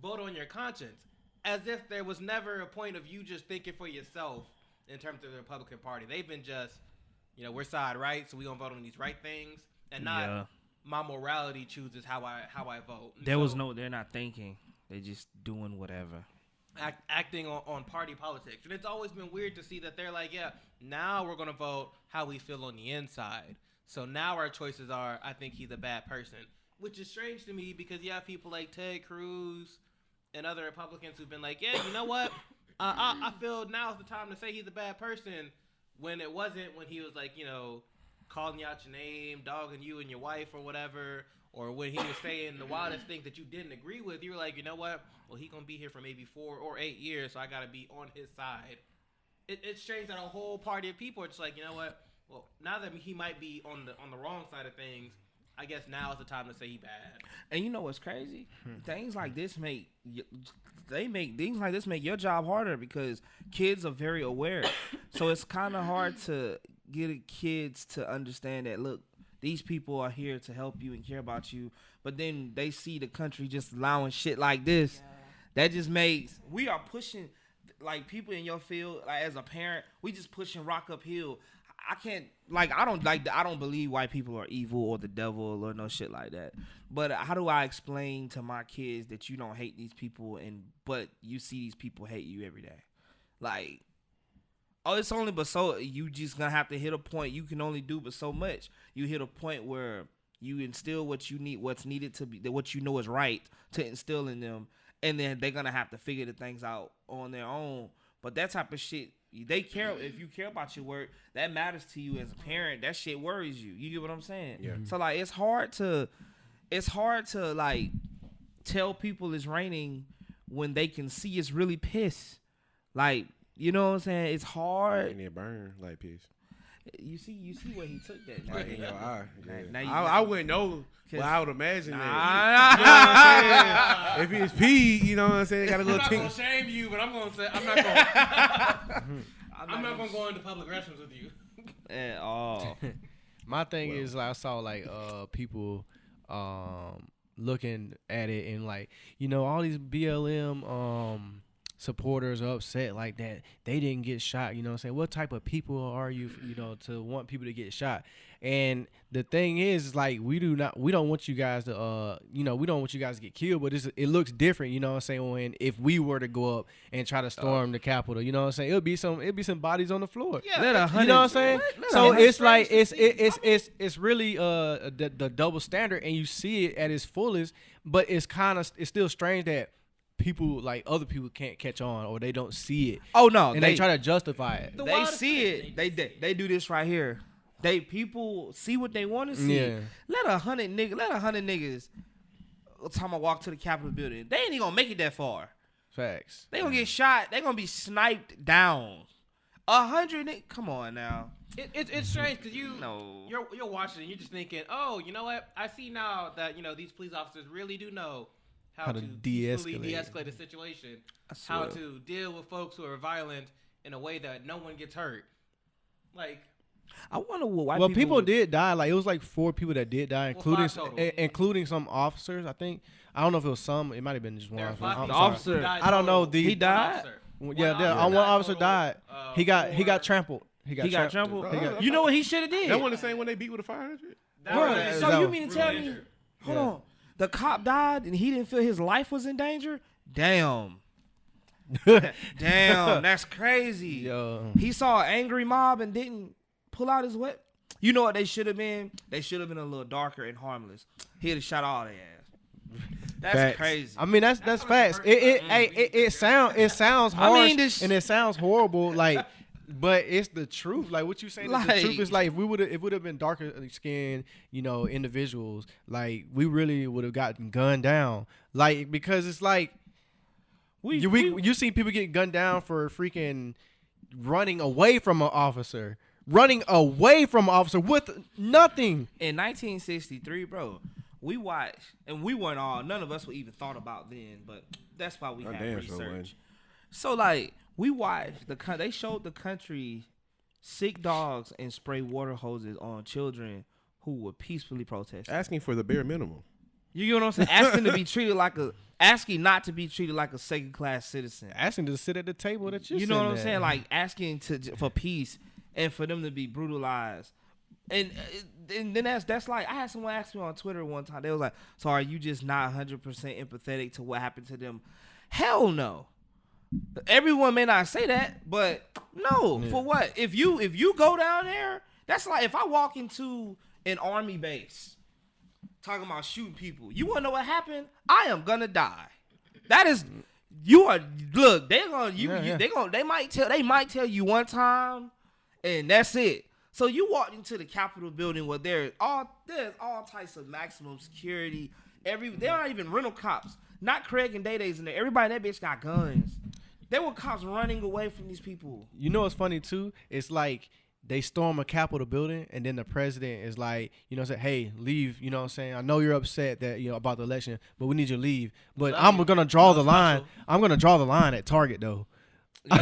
vote on your conscience, as if there was never a point of you just thinking for yourself in terms of the Republican Party. They've been just, we're side right, so we're going to vote on these right things, and not my morality chooses how I vote. And they're not thinking. They're just doing whatever. Acting on party politics. And it's always been weird to see that they're like, now we're going to vote how we feel on the inside. So now our choices are, I think he's a bad person, which is strange to me because you have people like Ted Cruz and other Republicans who've been like, you know what? I feel now's the time to say he's a bad person when it wasn't when he was like, calling you out your name, dogging you and your wife or whatever, or when he was saying the wildest things that you didn't agree with. You were like, you know what? Well, he's going to be here for maybe 4 or 8 years, so I got to be on his side. It's strange that a whole party of people are just like, you know what? Well, now that he might be on the wrong side of things, I guess now is the time to say he bad. And you know what's crazy? Things like this make your job harder because kids are very aware. So it's kind of hard to get kids to understand that, look, these people are here to help you and care about you. But then they see the country just allowing shit like this. Yeah. That just makes, we are pushing, like people in your field, like as a parent, we just pushing rock uphill. I don't believe white people are evil or the devil or no shit like that. But how do I explain to my kids that you don't hate these people but you see these people hate you every day? Like, it's only but so, you just gonna have to hit a point. You can only do but so much. You hit a point where you instill what's needed to be, what you know is right to instill in them, and then they're gonna have to figure the things out on their own. But that type of shit, they care. If you care about your work, that matters to you as a parent. That shit worries you. You get what I'm saying? Yeah. So like, it's hard to like tell people it's raining when they can see it's really piss. Like, you know what I'm saying? It's hard. And it burn like piss. You see where he took that. Like in your eye. Yeah. Now I wouldn't know. Well, I would imagine that. You know what I'm saying? If it's pee, you know what I'm saying? Got a little I'm not ting. gonna shame you, but I'm not gonna go into public restrooms with you. At all. My thing is, like, I saw like people looking at it and like, all these BLM supporters are upset like that they didn't get shot. You know what I'm saying? What type of people are you, to want people to get shot? And the thing is like we don't want you guys to we don't want you guys to get killed, but it looks different, you know what I'm saying, when if we were to go up and try to storm the Capitol, you know what I'm saying, it'll be some bodies on the floor. Yeah, You know what I'm saying? So it's like it's really the double standard, and you see it at its fullest, but it's still strange that people like other people can't catch on or they don't see it. Oh no, and they try to justify it. They see it. They do this right here. People see what they want to see. Yeah. Let 100 niggas time I walk to the Capitol building. They ain't even gonna make it that far. Facts. They gonna get shot. They gonna be sniped down. 100 niggas. Come on now. It's strange because you're watching and you're just thinking, oh, you know what? I see now that these police officers really do know how to de-escalate a situation, how to deal with folks who are violent in a way that no one gets hurt. Like, I wonder what white people did die. Like, it was like 4 people that did die, including some officers. I think I don't know if it was some. It might have been just one officer. I don't know. He died. One officer died. He got trampled. He got trampled. You know what he should have did? That wasn't the same when they beat with a fire hydrant. Bro, so you mean to tell me? Hold on. The cop died and he didn't feel his life was in danger? Damn. Damn, that's crazy. Yo. He saw an angry mob and didn't pull out his weapon. You know what they should have been? They should have been a little darker and harmless. He'd have shot all their ass. That's facts. Crazy. I mean, that's facts. It sounds harsh and it sounds horrible, like, but it's the truth. Like what you saying is the truth. Is like if we would have been darker skinned, individuals, like we really would have gotten gunned down. Like because it's like you see people get gunned down for freaking running away from an officer. Running away from an officer with nothing. In 1963, bro, we watched, and we weren't none of us were even thought about then, but that's why we had research. So, like, we watched, they showed the country sick dogs and spray water hoses on children who were peacefully protesting. Asking for the bare minimum. You get what I'm saying? Asking not to be treated like a second-class citizen. Asking to sit at the table that you're You know what I'm saying? Like, asking for peace and for them to be brutalized. And then that's like, I had someone ask me on Twitter one time. They was like, so are you just not 100% empathetic to what happened to them? Hell no. Everyone may not say that, but no. Yeah. For what? If you go down there, that's like if I walk into an army base talking about shooting people. You want to know what happened? I am gonna die. That is, you are. Look, they might tell you one time, and that's it. So you walked into the Capitol building where there's all types of maximum security. They're not even rental cops. Not Craig and Day-Day's in there. Everybody in that bitch got guns. There were cops running away from these people. You know what's funny too? It's like they storm a Capitol building and then the president is like, say, hey, leave. You know what I'm saying? I know you're upset that about the election, but we need you to leave. But I'm gonna draw the line. I'm gonna draw the line at Target though. I'm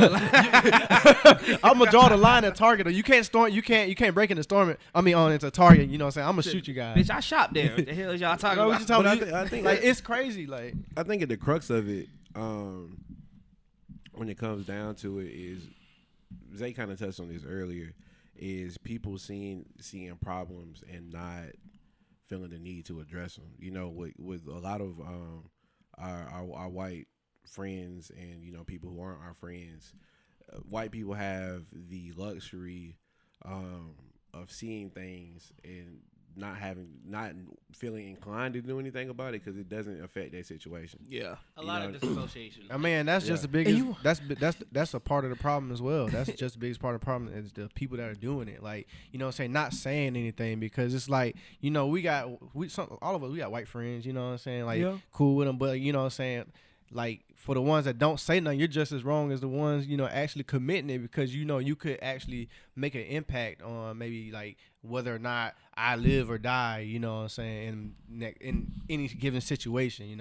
gonna draw the line at Target. Or you can't storm. You can't break into storm it. I mean, into Target. You know what I'm saying? I'm gonna shoot you guys. Bitch, I shop there. What the hell is y'all talking about? I think like it's crazy. Like I think at the crux of it, when it comes down to it, is Zay kind of touched on this earlier. Is people seeing problems and not feeling the need to address them. With a lot of our white friends and people who aren't our friends, white people have the luxury of seeing things and not feeling inclined to do anything about it because it doesn't affect their situation. Yeah, a lot of disassociation. I mean, that's just the biggest. That's a part of the problem as well. That's just the biggest part of the problem is the people that are doing it. Like not saying anything because it's like all of us we got white friends. You know what I'm saying? Like cool with them, but you know what I'm saying. Like for the ones that don't say nothing, you're just as wrong as the ones actually committing it because you could actually make an impact on maybe like whether or not I live or die. You know what I'm saying in any given situation.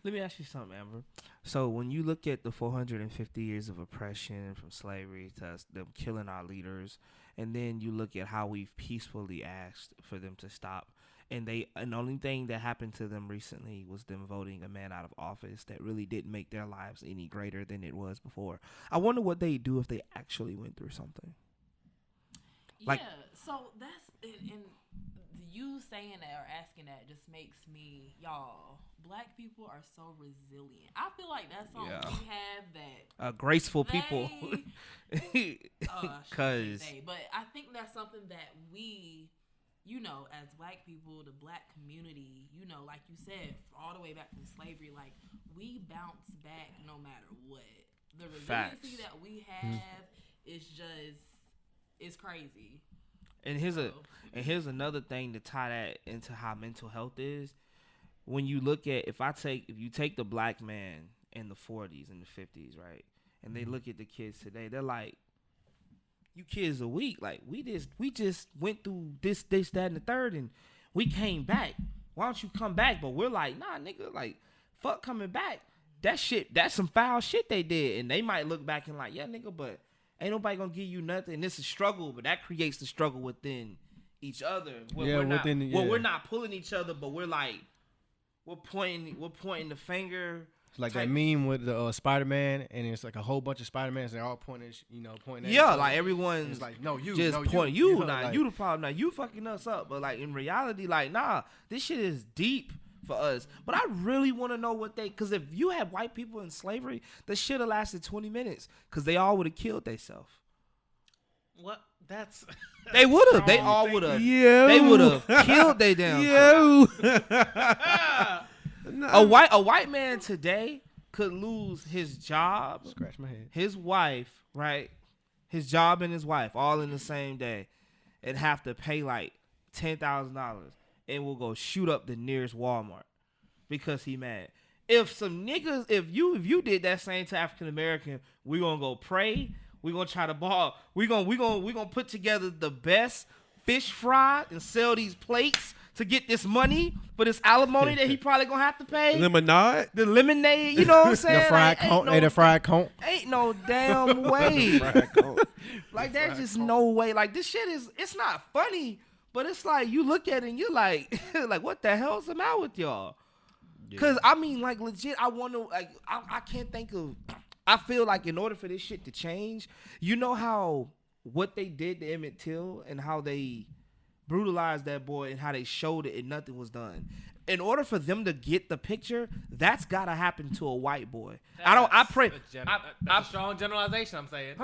Let me ask you something, Amber. So when you look at the 450 years of oppression from slavery to them killing our leaders, and then you look at how we've peacefully asked for them to stop. And the only thing that happened to them recently was them voting a man out of office that really didn't make their lives any greater than it was before. I wonder what they'd do if they actually went through something. So that's and you saying that or asking that just makes me, y'all, black people are so resilient. I feel like that's something we have that graceful people. Cause, but I think that's something that we, as black people, the black community, like you said, all the way back from slavery, like we bounce back no matter what. The resiliency that we have is just, it's crazy. And here's another thing to tie that into how mental health is. When you look at if you take the black man in the 40s and the 50s, right, and they look at the kids today, they're like, "You kids are weak. Like we just went through this, that, and the third, and we came back. Why don't you come back?" But we're like, "Nah, nigga, like fuck coming back. That's some foul shit they did." And they might look back and like, "Yeah, nigga, but ain't nobody gonna give you nothing." And it's a struggle, but that creates the struggle within each other. We're not pulling each other, but we're like, we're pointing the finger. It's like that meme with the Spider-Man, and it's like a whole bunch of Spider-Mans. They're all pointing, pointing at yeah, like everyone's it's like, no, you, just no, pointing you, you, nah, like, you the problem, nah, you fucking us up. But like in reality, like nah, this shit is deep for us. But I really want to know because if you had white people in slavery, the shit have lasted 20 minutes because they all would have killed themselves. What? That's they would have. They all would have. Yeah. They would have killed they damn. A white man today could lose his job, scratch my head, his wife, right? His job and his wife all in the same day, and have to pay like $10,000, and will go shoot up the nearest Walmart because he mad. If some niggas, if you did that same to African American, we gonna go pray. We gonna try to ball. We gonna put together the best fish fry and sell these plates to get this money for this alimony that he probably gonna have to pay. Lemonade? The lemonade, you know what I'm saying? The fried cone. The fried cone. Ain't no damn way. Like there's just no way. Like this shit it's not funny, but it's like you look at it and you're like, like what the hell's the matter with y'all? Cause I mean, like legit, I wonder, like I can't think of. I feel like in order for this shit to change, you know how what they did to Emmett Till and how they brutalized that boy and how they showed it and nothing was done. In order for them to get the picture, that's gotta happen to a white boy. That's a strong generalization. I'm saying.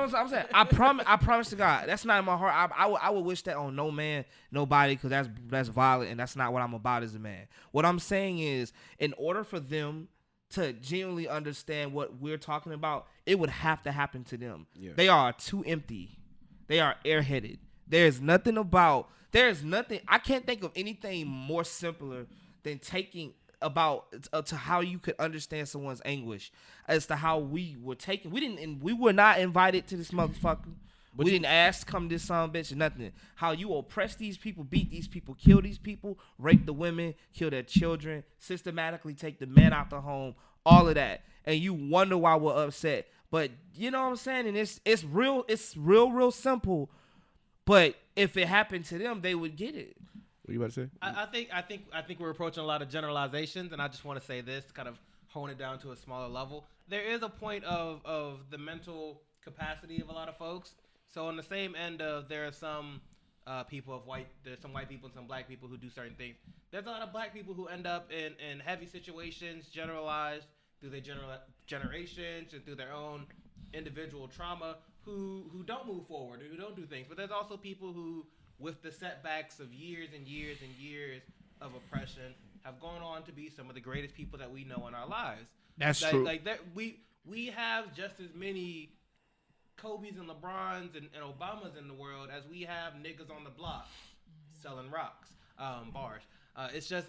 I promise to God, that's not in my heart. I would wish that on no man, nobody, because that's violent and that's not what I'm about as a man. What I'm saying is, in order for them to genuinely understand what we're talking about, it would have to happen to them. Yeah. They are too empty. They are airheaded. There's nothing. I can't think of anything more simpler than taking about to how you could understand someone's anguish as to how we were taken. We were not invited to this motherfucker. We didn't ask to come to this son bitch or nothing. How you oppress these people, beat these people, kill these people, rape the women, kill their children, systematically take the men out the home, all of that. And you wonder why we're upset. But you know what I'm saying? And it's real simple. But if it happened to them, they would get it. What you about to say? I think we're approaching a lot of generalizations, and I just want to say this, kind of hone it down to a smaller level. There is a point of the mental capacity of a lot of folks. So on the same end of there are some there's some white people and some black people who do certain things. There's a lot of black people who end up in heavy situations, generalized through their generations and through their own individual trauma, who don't move forward, who don't do things. But there's also people who, with the setbacks of years and years and years of oppression, have gone on to be some of the greatest people that we know in our lives. That's true. Like that, we have just as many Kobe's and LeBrons and Obamas in the world as we have niggas on the block selling rocks, bars. It's just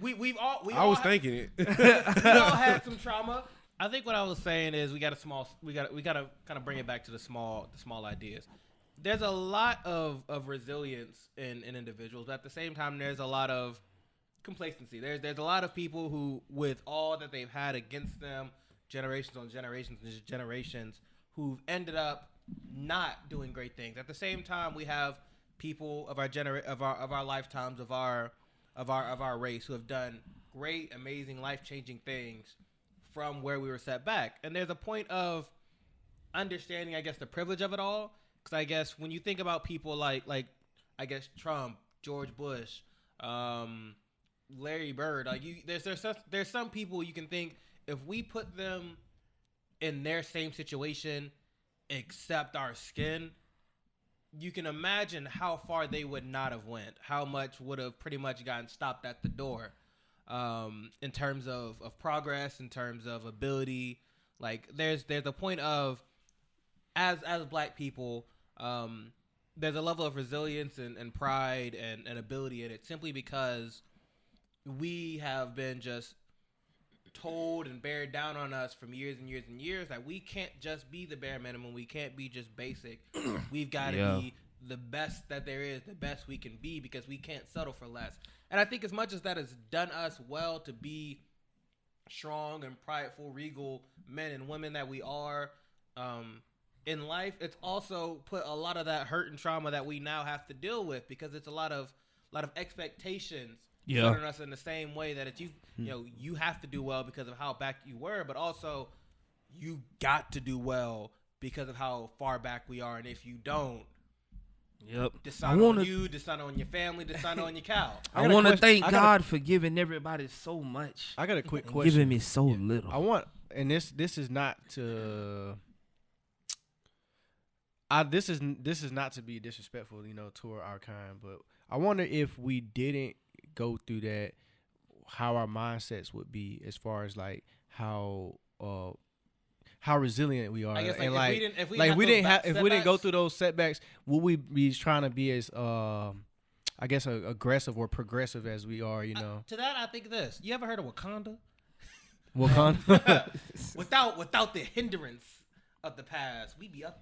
we all thinking it. We all had some trauma. I think what I was saying is we got to kind of bring it back to the small ideas. There's a lot of resilience in individuals, but at the same time there's a lot of complacency. There's a lot of people who, with all that they've had against them, generations on generations and generations, who've ended up not doing great things. At the same time, we have people of our lifetimes, of our race, who have done great, amazing, life-changing things from where we were set back. And there's a point of understanding, I guess, the privilege of it all. Because I guess when you think about people like I guess Trump, George Bush, Larry Bird. Like there's some people you can think if we put them in their same situation, except our skin, you can imagine how far they would not have went, how much would have pretty much gotten stopped at the door, in terms of progress, in terms of ability. Like there's a point of as Black people, there's a level of resilience and pride and ability in it, simply because we have been just told and bared down on us from years and years and years that we can't just be the bare minimum. We can't be just basic. We've got to be the best that there is, the best we can be, because we can't settle for less. And I think as much as that has done us well to be strong and prideful, regal men and women that we are in life, it's also put a lot of that hurt and trauma that we now have to deal with, because it's a lot of expectations put on us in the same way that it's you have to do well because of how back you were, but also you got to do well because of how far back we are, and if you don't, dishonor on you, dishonor on your family, dishonor on your cow. I want to thank God for giving everybody so much. I got a quick question. Giving me so little. I want, and this is not to. This is not to be disrespectful, toward our kind, but I wonder if we didn't go through that, how our mindsets would be as far as like how resilient we are. I guess and if we didn't go through those setbacks, would we be trying to be as I guess aggressive or progressive as we are? To that, I think this. You ever heard of Wakanda? Wakanda. without the hindrance of the past, we be out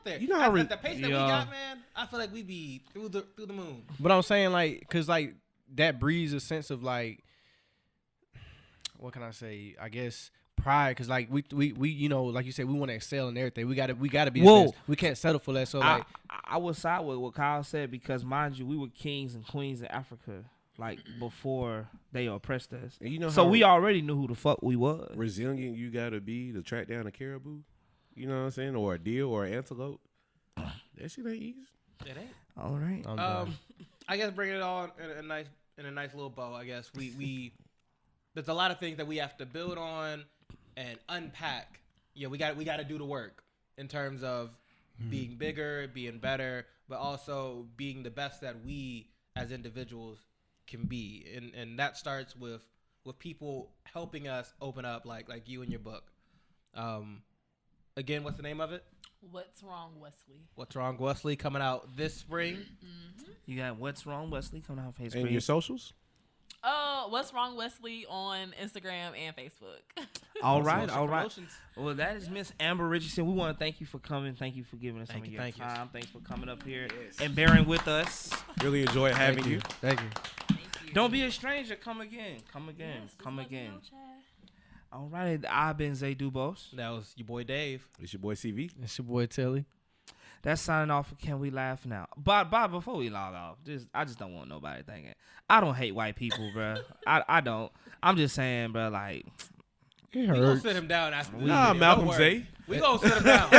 there. You know how at the pace that we got, man. I feel like we be through the moon. But I'm saying, like, because like that breeds a sense of like, what can I say? I guess pride, because like we like you said, we want to excel in everything. We gotta be the best. We can't settle for that. So I would side with what Kyle said, because mind you, we were kings and queens in Africa like before they oppressed us. And so we already knew who the fuck we was. Resilient you gotta be to track down a caribou. You know what I'm saying? Or a deer or an antelope. That shit ain't easy. It ain't. All right. I guess bringing it all in a nice little bow. I guess we there's a lot of things that we have to build on and unpack. We got to do the work in terms of being bigger, being better, but also being the best that we as individuals can be. And that starts with people helping us open up, like you in your book. Again, what's the name of it? What's Wrong, Wesley? What's Wrong, Wesley, coming out this spring. Mm-hmm. You got What's Wrong, Wesley, coming out Facebook. And your socials? What's Wrong, Wesley on Instagram and Facebook. All right. Well, that is Miss Amber Richardson. We want to thank you for coming. Thank you for giving us some of your time. Thanks for coming up here and bearing with us. Really enjoyed having you. Thank you. Don't be a stranger. Come again. All right, I've been Zay Dubos. That was your boy Dave. It's your boy CV. It's your boy Telly. That's signing off for Can We Laugh Now. But before we log off, I just don't want nobody thinking. I don't hate white people, bro. I don't. I'm just saying, bro, like. It hurts. We gonna sit him down after this. Malcolm Zay. We gonna sit him down.